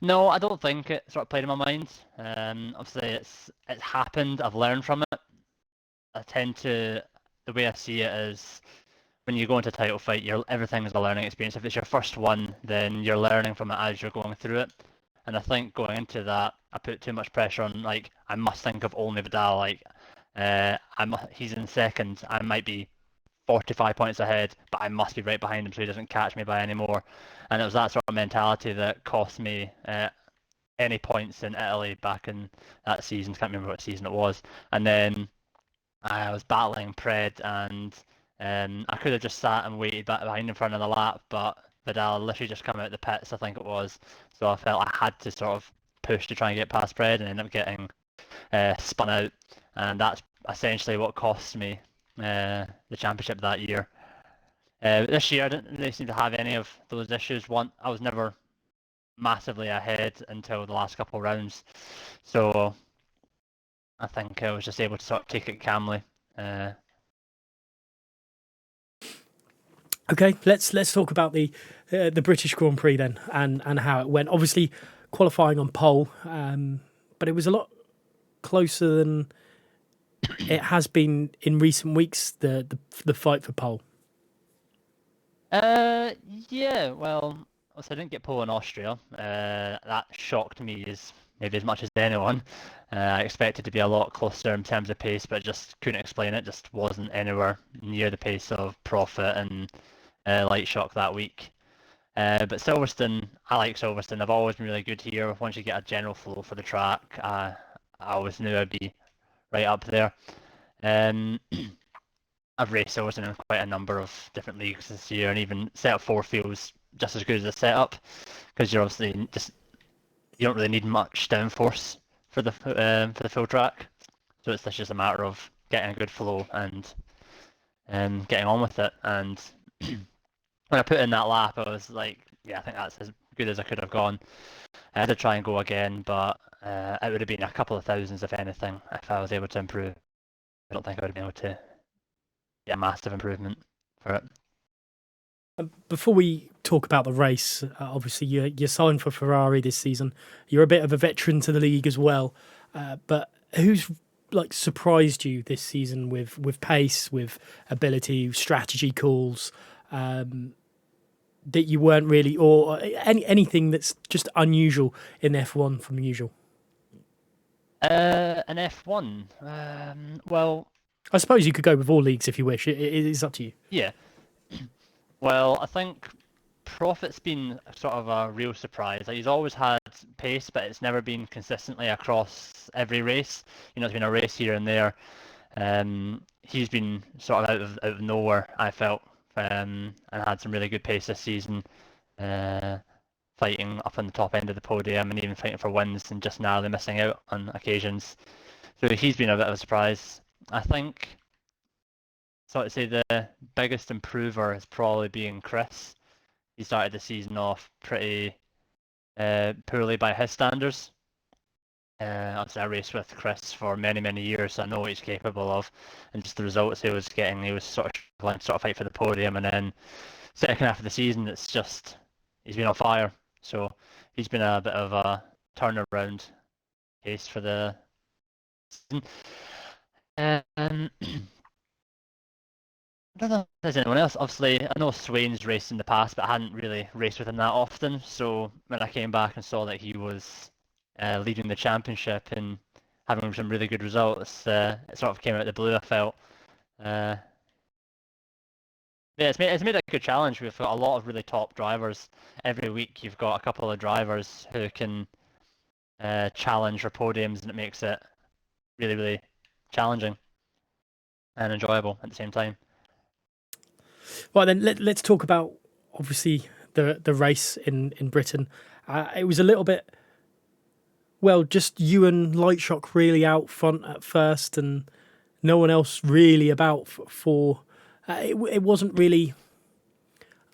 S10: No, I don't think it sort of played in my mind. Obviously, it's happened. I've learned from it. The way I see it is, when you go into a title fight, everything is a learning experience. If it's your first one, then you're learning from it as you're going through it. And I think going into that, I put too much pressure on. Like, I must think of only Vidal. Like, he's in second. I might be 45 points ahead, but I must be right behind him so he doesn't catch me by any more. And it was that sort of mentality that cost me any points in Italy back in that season. Can't remember what season it was. And then I was battling Pred, and I could have just sat and waited back behind him for another lap, but Vidal literally just come out the pits, I think it was. So I felt I had to sort of push to try and get past Pred, and end up getting spun out. And that's essentially what cost me the championship that year. This year I didn't really seem to have any of those issues. I was never massively ahead until the last couple of rounds, so I think I was just able to sort of take it calmly.
S4: Okay, let's talk about the British Grand Prix then, and how it went. Obviously qualifying on pole, but it was a lot closer than it has been in recent weeks, the fight for pole.
S10: Yeah, well, I didn't get pole in Austria. That shocked me maybe as much as anyone. I expected to be a lot closer in terms of pace, but just couldn't explain it. Just wasn't anywhere near the pace of Profit and Light Shock that week. But Silverstone, I like Silverstone. I've always been really good here. Once you get a general flow for the track, I always knew I'd be right up there. I've raced Silverstone in quite a number of different leagues this year, and even Setup 4 feels just as good as a setup, because you're obviously you don't really need much downforce for the full track, so it's just a matter of getting a good flow and getting on with it. And when I put in that lap, I was like, yeah, I think that's as good as I could have gone. I had to try and go again, but it would have been a couple of thousands, if anything, if I was able to improve. I don't think I would have been able to get a massive improvement for it.
S4: Before we talk about the race, obviously you're signed for Ferrari this season. You're a bit of a veteran to the league as well, but who's like surprised you this season with pace, with ability, strategy calls, that you weren't really, or anything that's just unusual in F1 from usual?
S10: An F1. Well,
S4: I suppose you could go with all leagues if you wish. It is up to you.
S10: yeah. Well, I think Profit's been sort of a real surprise. Like, he's always had pace, but it's never been consistently across every race. You know, it's been a race here and there. He's been sort of out of nowhere, I felt, and had some really good pace this season, fighting up on the top end of the podium and even fighting for wins and just narrowly missing out on occasions. So he's been a bit of a surprise. I think, so I'd say the biggest improver is probably being Chris. He started the season off pretty poorly by his standards. Obviously, I raced with Chris for many, many years, so I know what he's capable of, and just the results he was getting, he was sort of trying to sort of fight for the podium, and then second half of the season, it's just he's been on fire. So he's been a bit of a turnaround case for the season. I don't know if there's anyone else. Obviously, I know Swain's raced in the past, but I hadn't really raced with him that often. So when I came back and saw that he was leading the championship and having some really good results, it sort of came out of the blue, I felt. Yeah, it's made a good challenge. We've got a lot of really top drivers. Every week you've got a couple of drivers who can challenge for podiums, and it makes it really, really challenging and enjoyable at the same time.
S4: Well, then let's talk about obviously the race in Britain. It was a little bit, well, just you and Lightshock really out front at first, and no one else really about for. It wasn't really.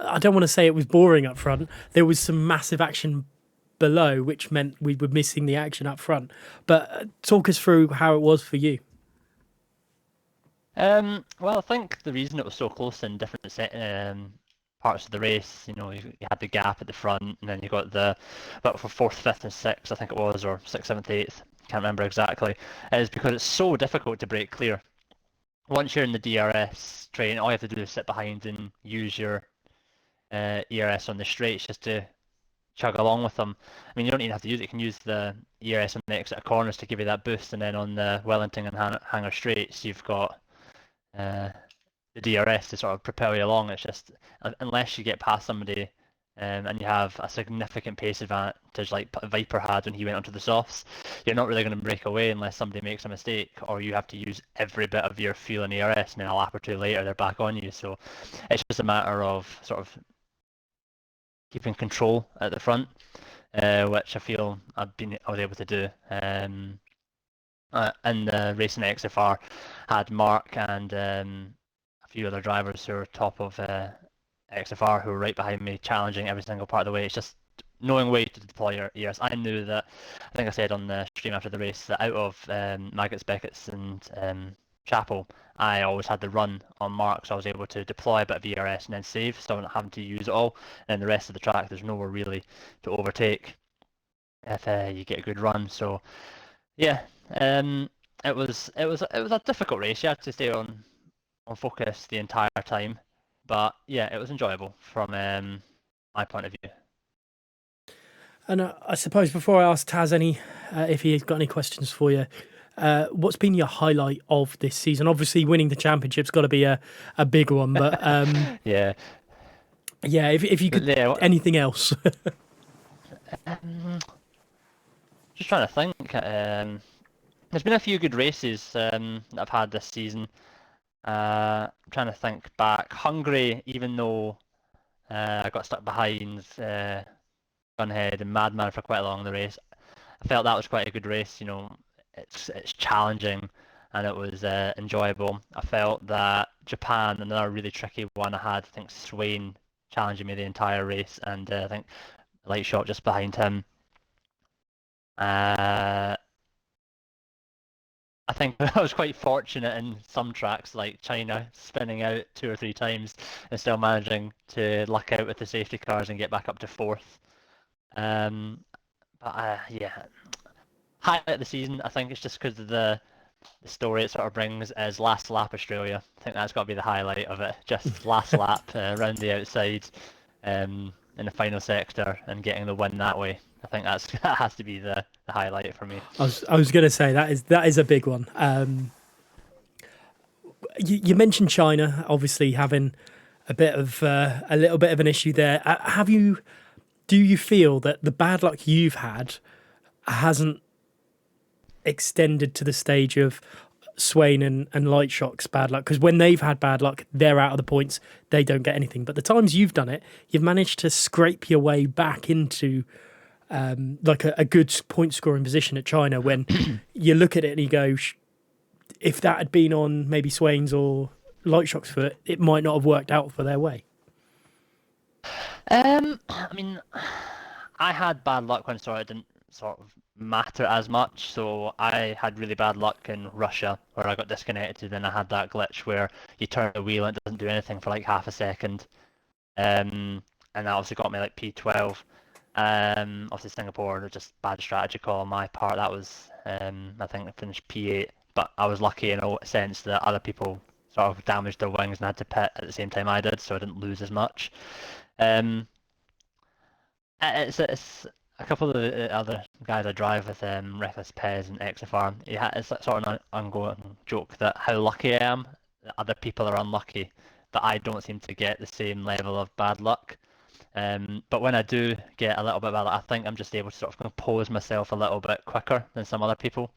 S4: I don't want to say it was boring up front. There was some massive action below, which meant we were missing the action up front. But talk us through how it was for you.
S10: Well, I think the reason it was so close in different parts of the race, you know, you had the gap at the front, and then you got about for 4th, 5th, and 6th, I think it was, or 6th, 7th, 8th, can't remember exactly, is because it's so difficult to break clear. Once you're in the DRS train, all you have to do is sit behind and use your ERS on the straights just to chug along with them. I mean, you don't even have to use it. You can use the ERS on the exit of corners to give you that boost, and then on the Wellington and Hangar straights, you've got the DRS to sort of propel you along. It's just, unless you get past somebody and you have a significant pace advantage like Viper had when he went onto the softs, you're not really going to break away unless somebody makes a mistake, or you have to use every bit of your fuel and ERS, and then a lap or two later they're back on you. So it's just a matter of sort of keeping control at the front, which I feel I was able to do. And the racing XFR had Mark and a few other drivers who were top of XFR who were right behind me, challenging every single part of the way. It's just knowing way to deploy your ERS. I knew that, I think I said on the stream after the race, that out of Maggots, Beckett's and Chapel, I always had the run on Mark, so I was able to deploy a bit of ERS and then save, so I'm not having to use it all. And the rest of the track, there's nowhere really to overtake if you get a good run. So yeah, it was a difficult race. You had to stay on focus the entire time, but yeah, it was enjoyable from my point of view.
S4: And I suppose before I ask Taz if he's got any questions for you, what's been your highlight of this season? Obviously, winning the championship's got to be a big one, but
S10: yeah,
S4: if you could, anything else.
S10: Just trying to think. There's been a few good races that I've had this season. I'm trying to think back. Hungary, even though I got stuck behind Gunhead and Madman for quite a long in the race, I felt that was quite a good race. You know, it's challenging and it was enjoyable. I felt that Japan, another really tricky one I had, I think Swain challenging me the entire race, and I think Lightshot just behind him. I think I was quite fortunate in some tracks like China, spinning out 2 or 3 times and still managing to luck out with the safety cars and get back up to 4th. But yeah, highlight of the season, I think it's just because of the the story it sort of brings is last lap Australia. I think that's got to be the highlight of it. Just last lap round the outside in the final sector and getting the win that way. I think that has to be the highlight for me.
S4: I was going to say that is a big one. You mentioned China obviously having a little bit of an issue there. Do you feel that the bad luck you've had hasn't extended to the stage of Swain and Lightshock's bad luck? Because when they've had bad luck, they're out of the points, they don't get anything. But the times you've done it, you've managed to scrape your way back into like a good point scoring position at China. When you look at it and you go, if that had been on maybe Swain's or Lightshock's foot, it might not have worked out for their way.
S10: I mean, I had bad luck when it didn't sort of matter as much. So I had really bad luck in Russia where I got disconnected, and I had that glitch where you turn the wheel and it doesn't do anything for like half a second. And that obviously got me like P12. Obviously Singapore was just bad strategy call on my part. That was I think I finished P8, but I was lucky in a sense that other people sort of damaged their wings and had to pit at the same time I did, so I didn't lose as much. It's a couple of the other guys I drive with, Reckless Pez and XFR. It's sort of an ongoing joke that how lucky I am that other people are unlucky, but I don't seem to get the same level of bad luck. But when I do get a little bit bad luck, I think I'm just able to sort of compose myself a little bit quicker than some other people.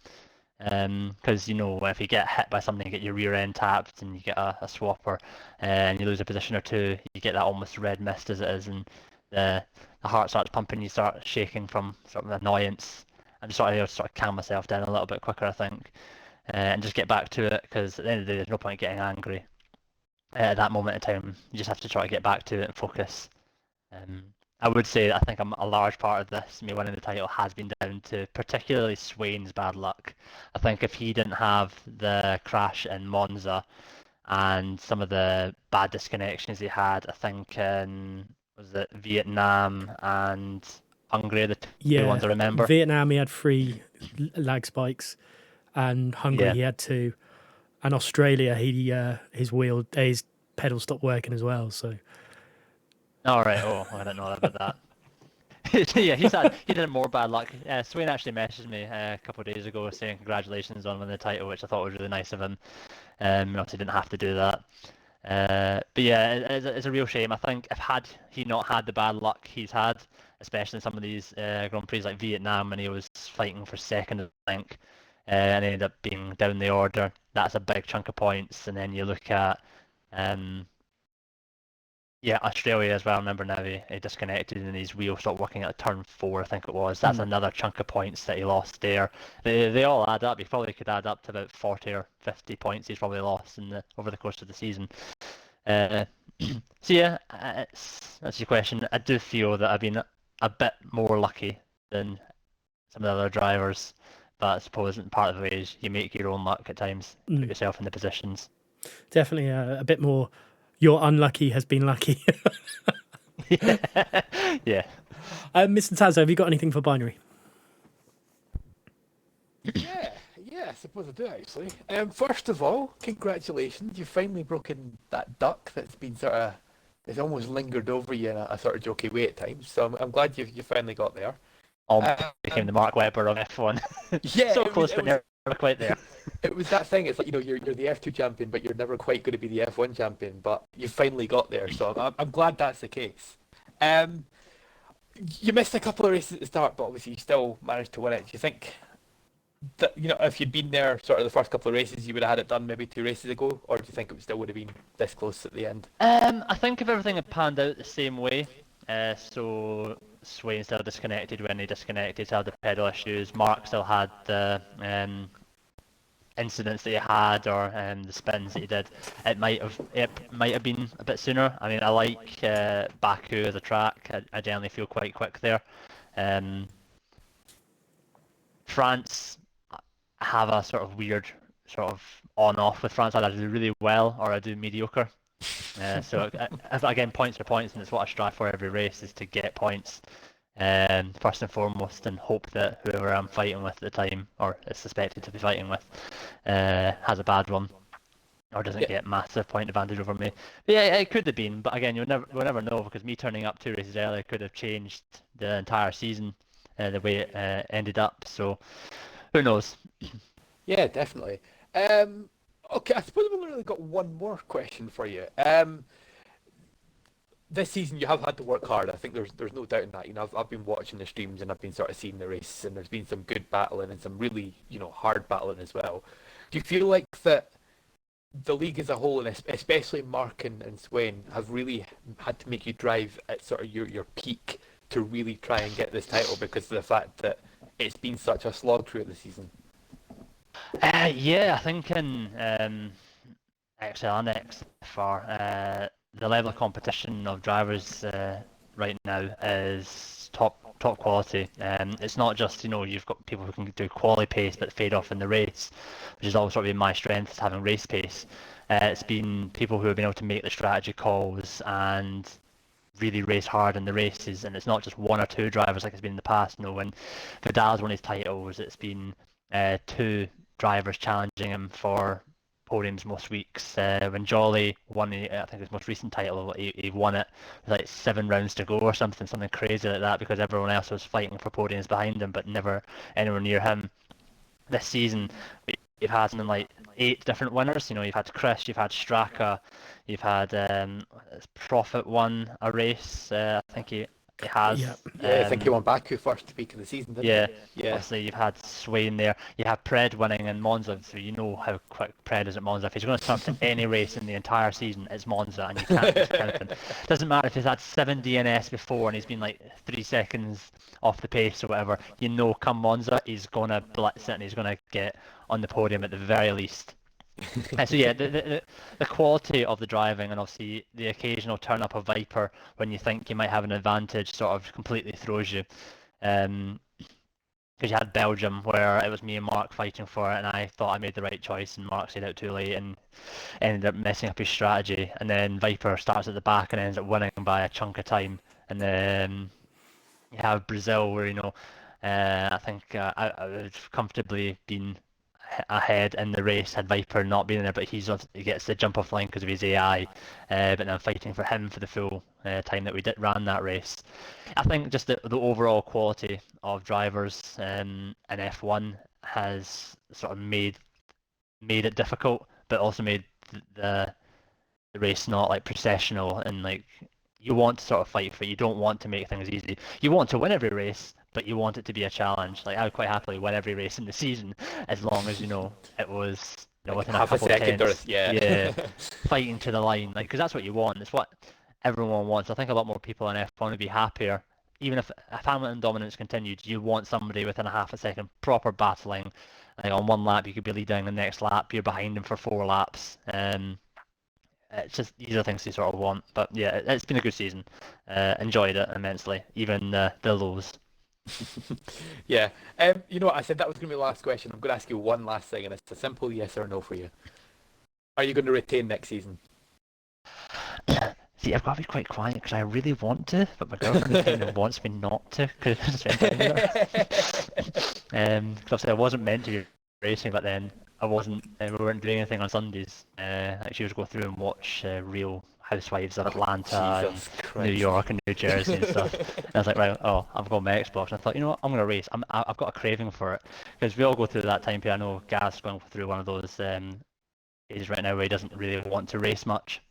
S10: Because if you get hit by something, you get your rear end tapped and you get a swapper and you lose a position or two, you get that almost red mist as it is, and the heart starts pumping, you start shaking from sort of annoyance. I'm just able to sort of calm myself down a little bit quicker, I think, and just get back to it, because at the end of the day there's no point getting angry at that moment in time. You just have to try to get back to it and focus. I would say that I think a large part of this, me winning the title, has been down to particularly Swain's bad luck. I think if he didn't have the crash in Monza and some of the bad disconnections he had, I think was it Vietnam and Hungary, the two ones I remember?
S4: Vietnam he had 3 lag spikes, and Hungary he had 2, and Australia his pedal stopped working as well. So.
S10: All right. Oh, I didn't know about that. Yeah, he did more bad luck. Swain actually messaged me a couple of days ago saying congratulations on winning the title, which I thought was really nice of him. Obviously didn't have to do that. But yeah, it's a real shame. I think had he not had the bad luck he's had, especially in some of these Grand Prix like Vietnam, when he was fighting for second, I think, and ended up being down the order, that's a big chunk of points. And then you look at Australia as well. I remember now he disconnected and his wheel stopped working at turn 4, I think it was. That's another chunk of points that he lost there. They all add up. You probably could add up to about 40 or 50 points he's probably lost over the course of the season. So yeah, that's your question. I do feel that I've been a bit more lucky than some of the other drivers, but I suppose part of the way is you make your own luck at times, put yourself in the positions.
S4: Definitely a bit more. Your unlucky has been lucky.
S10: Yeah.
S4: Mr. Tazza, have you got anything for Binary?
S3: Yeah, I suppose I do actually. First of all, congratulations. You've finally broken that duck that's been it's almost lingered over you in a sort of jokey way at times. So I'm glad you finally got there.
S10: Became the Mark Webber of F1.
S3: Yeah,
S10: so close, but never quite there.
S3: It was that thing. It's like, you're the F2 champion, but you're never quite going to be the F1 champion. But you finally got there, so I'm glad that's the case. You missed a couple of races at the start, but obviously you still managed to win it. Do you think that if you'd been there sort of the first couple of races, you would have had it done maybe 2 races ago, or do you think it still would have been this close at the end?
S10: I think if everything had panned out the same way, so Swain still disconnected when he disconnected, still had the pedal issues. Mark still had the incidents that he had, or the spins that he did. It might have been a bit sooner. I mean, I like Baku as a track. I generally feel quite quick there. France, I have a sort of weird sort of on-off with France. I do really well or I do mediocre. So again, points are points, and it's what I strive for every race, is to get points. first and foremost, and hope that whoever I'm fighting with at the time, or is suspected to be fighting with, has a bad one, or doesn't get massive point advantage over me. But yeah, it could have been, but again, we'll never know, because me turning up 2 races early could have changed the entire season, the way it ended up. So who knows?
S3: Yeah, definitely. Okay, I suppose we've only got one more question for you. This season you have had to work hard. I think there's no doubt in that. You know, I've been watching the streams and I've been sort of seeing the race, and there's been some good battling and some really, you know, hard battling as well. Do you feel like that the league as a whole, and especially Mark and Swain, have really had to make you drive at sort of your peak to really try and get this title because of the fact that it's been such a slog throughout the season?
S10: Yeah, I think in XL and XFR, the level of competition of drivers right now is top quality. It's not just, you know, you've got people who can do quality pace but fade off in the race, which has always sort of been my strength, having race pace. It's been people who have been able to make the strategy calls and really race hard in the races, and it's not just one or two drivers like it's been in the past. You know, when Vidal's won his titles, it's been 2 drivers challenging him for podiums most weeks. When Jolly won, I think his most recent title, he won it with like 7 rounds to go or something crazy like that, because everyone else was fighting for podiums behind him, but never anywhere near him. This season, you've had something like 8 different winners. You know, you've had Chris, you've had Straka, you've had Prophet won a race. I think he has.
S3: Yeah, I think he won Baku first week of the season, didn't he? Yeah.
S10: Obviously, you've had Swain there. You have Pred winning in Monza, so you know how quick Pred is at Monza. If he's going to turn up to any race in the entire season, it's Monza, and you can't discount him. Doesn't matter if he's had 7 DNS before and he's been like 3 seconds off the pace or whatever. You know, come Monza, he's going to blitz it and he's going to get on the podium at the very least. So yeah, the quality of the driving, and obviously the occasional turn up of Viper when you think you might have an advantage, sort of completely throws you. Because you had Belgium where it was me and Mark fighting for it, and I thought I made the right choice, and Mark stayed out too late and ended up messing up his strategy. And then Viper starts at the back and ends up winning by a chunk of time. And then you have Brazil where, you know, I think I would have comfortably been ahead in the race had Viper not been there, but he gets the jump off line because of his AI, but then fighting for him for the full time that we ran that race. I think just the overall quality of drivers in F1 has sort of made it difficult, but also made the race not like processional, and like you want to sort of fight for it. You don't want to make things easy. You want to win every race, but you want it to be a challenge. Like I would quite happily win every race in the season, as long as, you know, it was, you know, within
S3: half
S10: a couple
S3: a second
S10: tenths.
S3: yeah.
S10: Fighting to the line, like, because that's what you want. It's what everyone wants. I think a lot more people in F1 would be happier, even if Hamilton dominance continued. You want somebody within a half a second, proper battling. Like on one lap you could be leading, the next lap you're behind him for 4 laps. It's just, these are things you sort of want. But yeah, it's been a good season. Enjoyed it immensely, even the lows.
S3: Yeah. You know what? I said that was going to be the last question. I'm going to ask you one last thing, and it's a simple yes or no for you. Are you going to retain next season?
S10: See, I've got to be quite quiet because I really want to, but my girlfriend kind of wants me not to. Because obviously I wasn't meant to be racing, but then I wasn't. We weren't doing anything on Sundays. Like she was go through and watch Real Housewives of Atlanta, and New York, and New Jersey and stuff. And I was like, right, I've got my Xbox. And I thought, you know what, I'm gonna race. I've got a craving for it because we all go through that time period. I know Gaz's going through one of those phases right now where he doesn't really want to race much.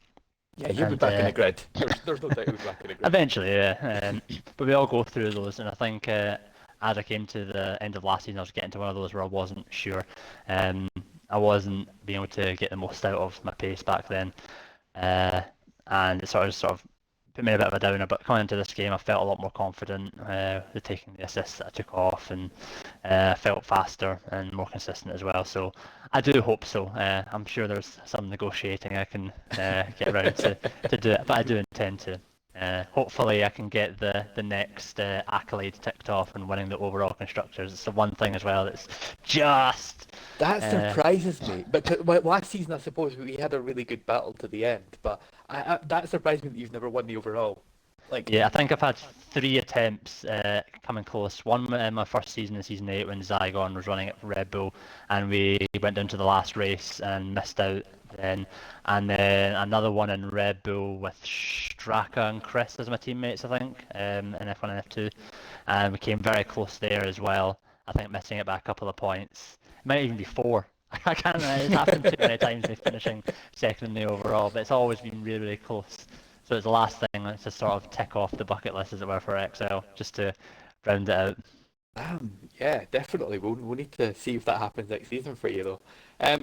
S3: Yeah, you'll be back in the grid. There's no doubt you'll be back in the grid.
S10: Eventually, yeah. But we all go through those, and I think as I came to the end of last season, I was getting to one of those where I wasn't sure. I wasn't being able to get the most out of my pace back then. And it sort of put me in a bit of a downer, but coming into this game I felt a lot more confident with taking the assists that I took off, and felt faster and more consistent as well. So I do hope so. I'm sure there's some negotiating I can get around to do it, but I do intend to. Hopefully I can get the next accolade ticked off and winning the overall constructors. It's the one thing as well that's just...
S3: That surprises me. But last season, I suppose, we had a really good battle to the end. But that surprised me that you've never won the overall.
S10: Yeah, I think I've had 3 attempts coming close. One in my first season in Season 8 when Zygon was running it for Red Bull, and we went down to the last race and missed out then. And then another one in Red Bull with Straka and Chris as my teammates, I think, in F1 and F2. And we came very close there as well. I think missing it by a couple of points. It might even be 4. I can't remember. It's happened too many times, me finishing second in the overall, but it's always been really, really close. So it's the last thing to sort of tick off the bucket list, as it were, for XL, just to round it out.
S3: Yeah, definitely. We'll need to see if that happens next season for you, though.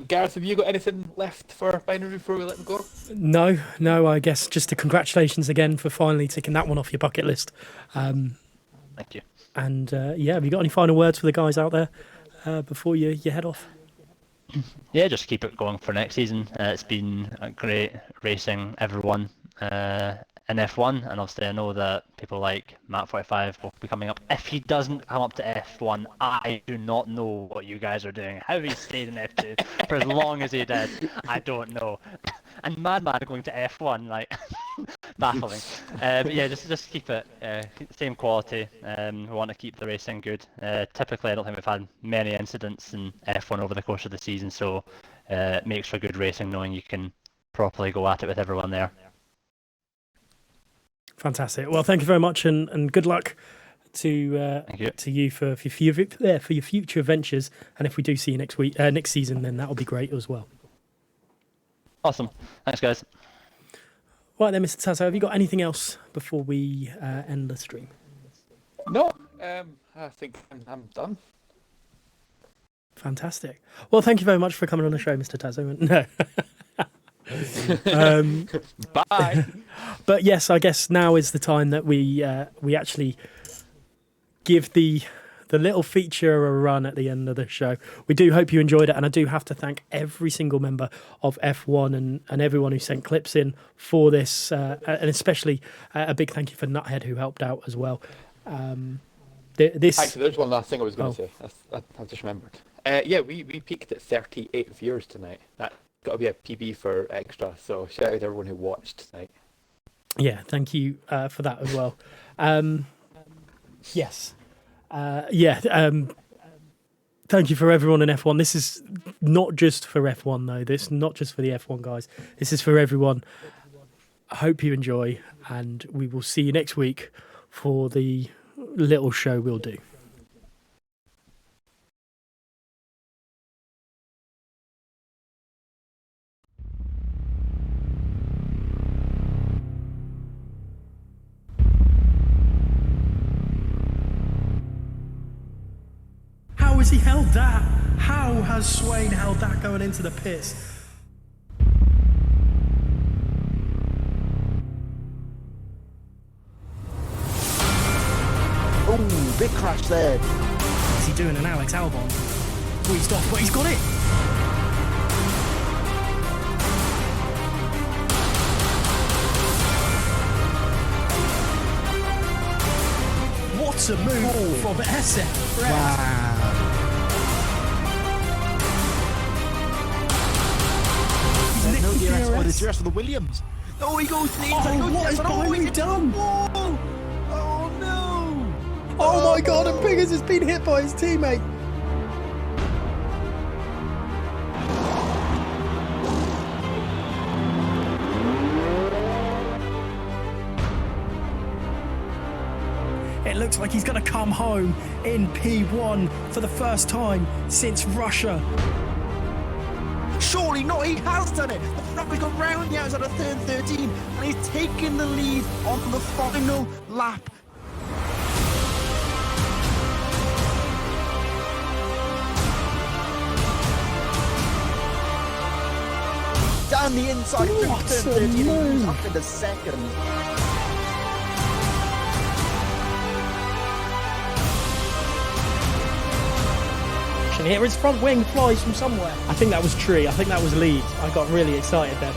S3: Gareth, have you got anything left for Binary before we let them go?
S4: No. I guess just a congratulations again for finally ticking that one off your bucket list.
S10: Thank you.
S4: And have you got any final words for the guys out there before you head off?
S10: Yeah, just keep it going for next season. It's been great racing everyone in F1, and obviously I know that people like Matt45 will be coming up. If he doesn't come up to F1, I do not know what you guys are doing. How he stayed in F2 for as long as he did, I don't know. And Madman going to F1, like, baffling. But yeah, just keep it same quality. We want to keep the racing good. Typically, I don't think we've had many incidents in F1 over the course of the season, so it makes for good racing knowing you can properly go at it with everyone there.
S4: Fantastic. Well, thank you very much, and good luck to you for your future ventures. And if we do see you next season, then that'll be great as well.
S10: Awesome. Thanks, guys.
S4: Right then, Mr. Tazo, have you got anything else before we end the stream?
S3: No. I think I'm done.
S4: Fantastic. Well, thank you very much for coming on the show, Mr. Tazo. No.
S3: Bye.
S4: But yes, I guess now is the time that we actually give the little feature a run at the end of the show. We do hope you enjoyed it, and I do have to thank every single member of F1 and everyone who sent clips in for this, and especially a big thank you for Nuthead, who helped out as well. This
S3: Actually, there's one last thing I was going to say. I've just remembered. Yeah, we peaked at 38 viewers tonight. That got to be a PB for extra. So shout out to everyone who watched tonight.
S4: Yeah, thank you for that as well. Yes. Thank you for everyone in F1. This is not just for F1 though. This is not just for the F1 guys. This is for everyone. I hope you enjoy, and we will see you next week for the little show we'll do. How has he held that? How has Swain held that going into the pits?
S11: Oh, big crash there.
S4: Is he doing an Alex Albon? Squeezed off, but he's got it. What a move from SF.
S11: Wow. No DRS. Oh, the DRS for the Williams. Oh, he goes to the inside.
S4: What has Binary done?
S11: Oh no!
S4: Oh my god, and Biggers has been hit by his teammate. It looks like he's going to come home in P1 for the first time since Russia.
S11: Surely not, he has done it! The Ferrari got round the outside of turn 13 and he's taken the lead on the final lap. Down the inside of turn 13, he's up in the second.
S4: Here his front wing flies from somewhere. I think that was Tree. I think that was Leeds. I got really excited then.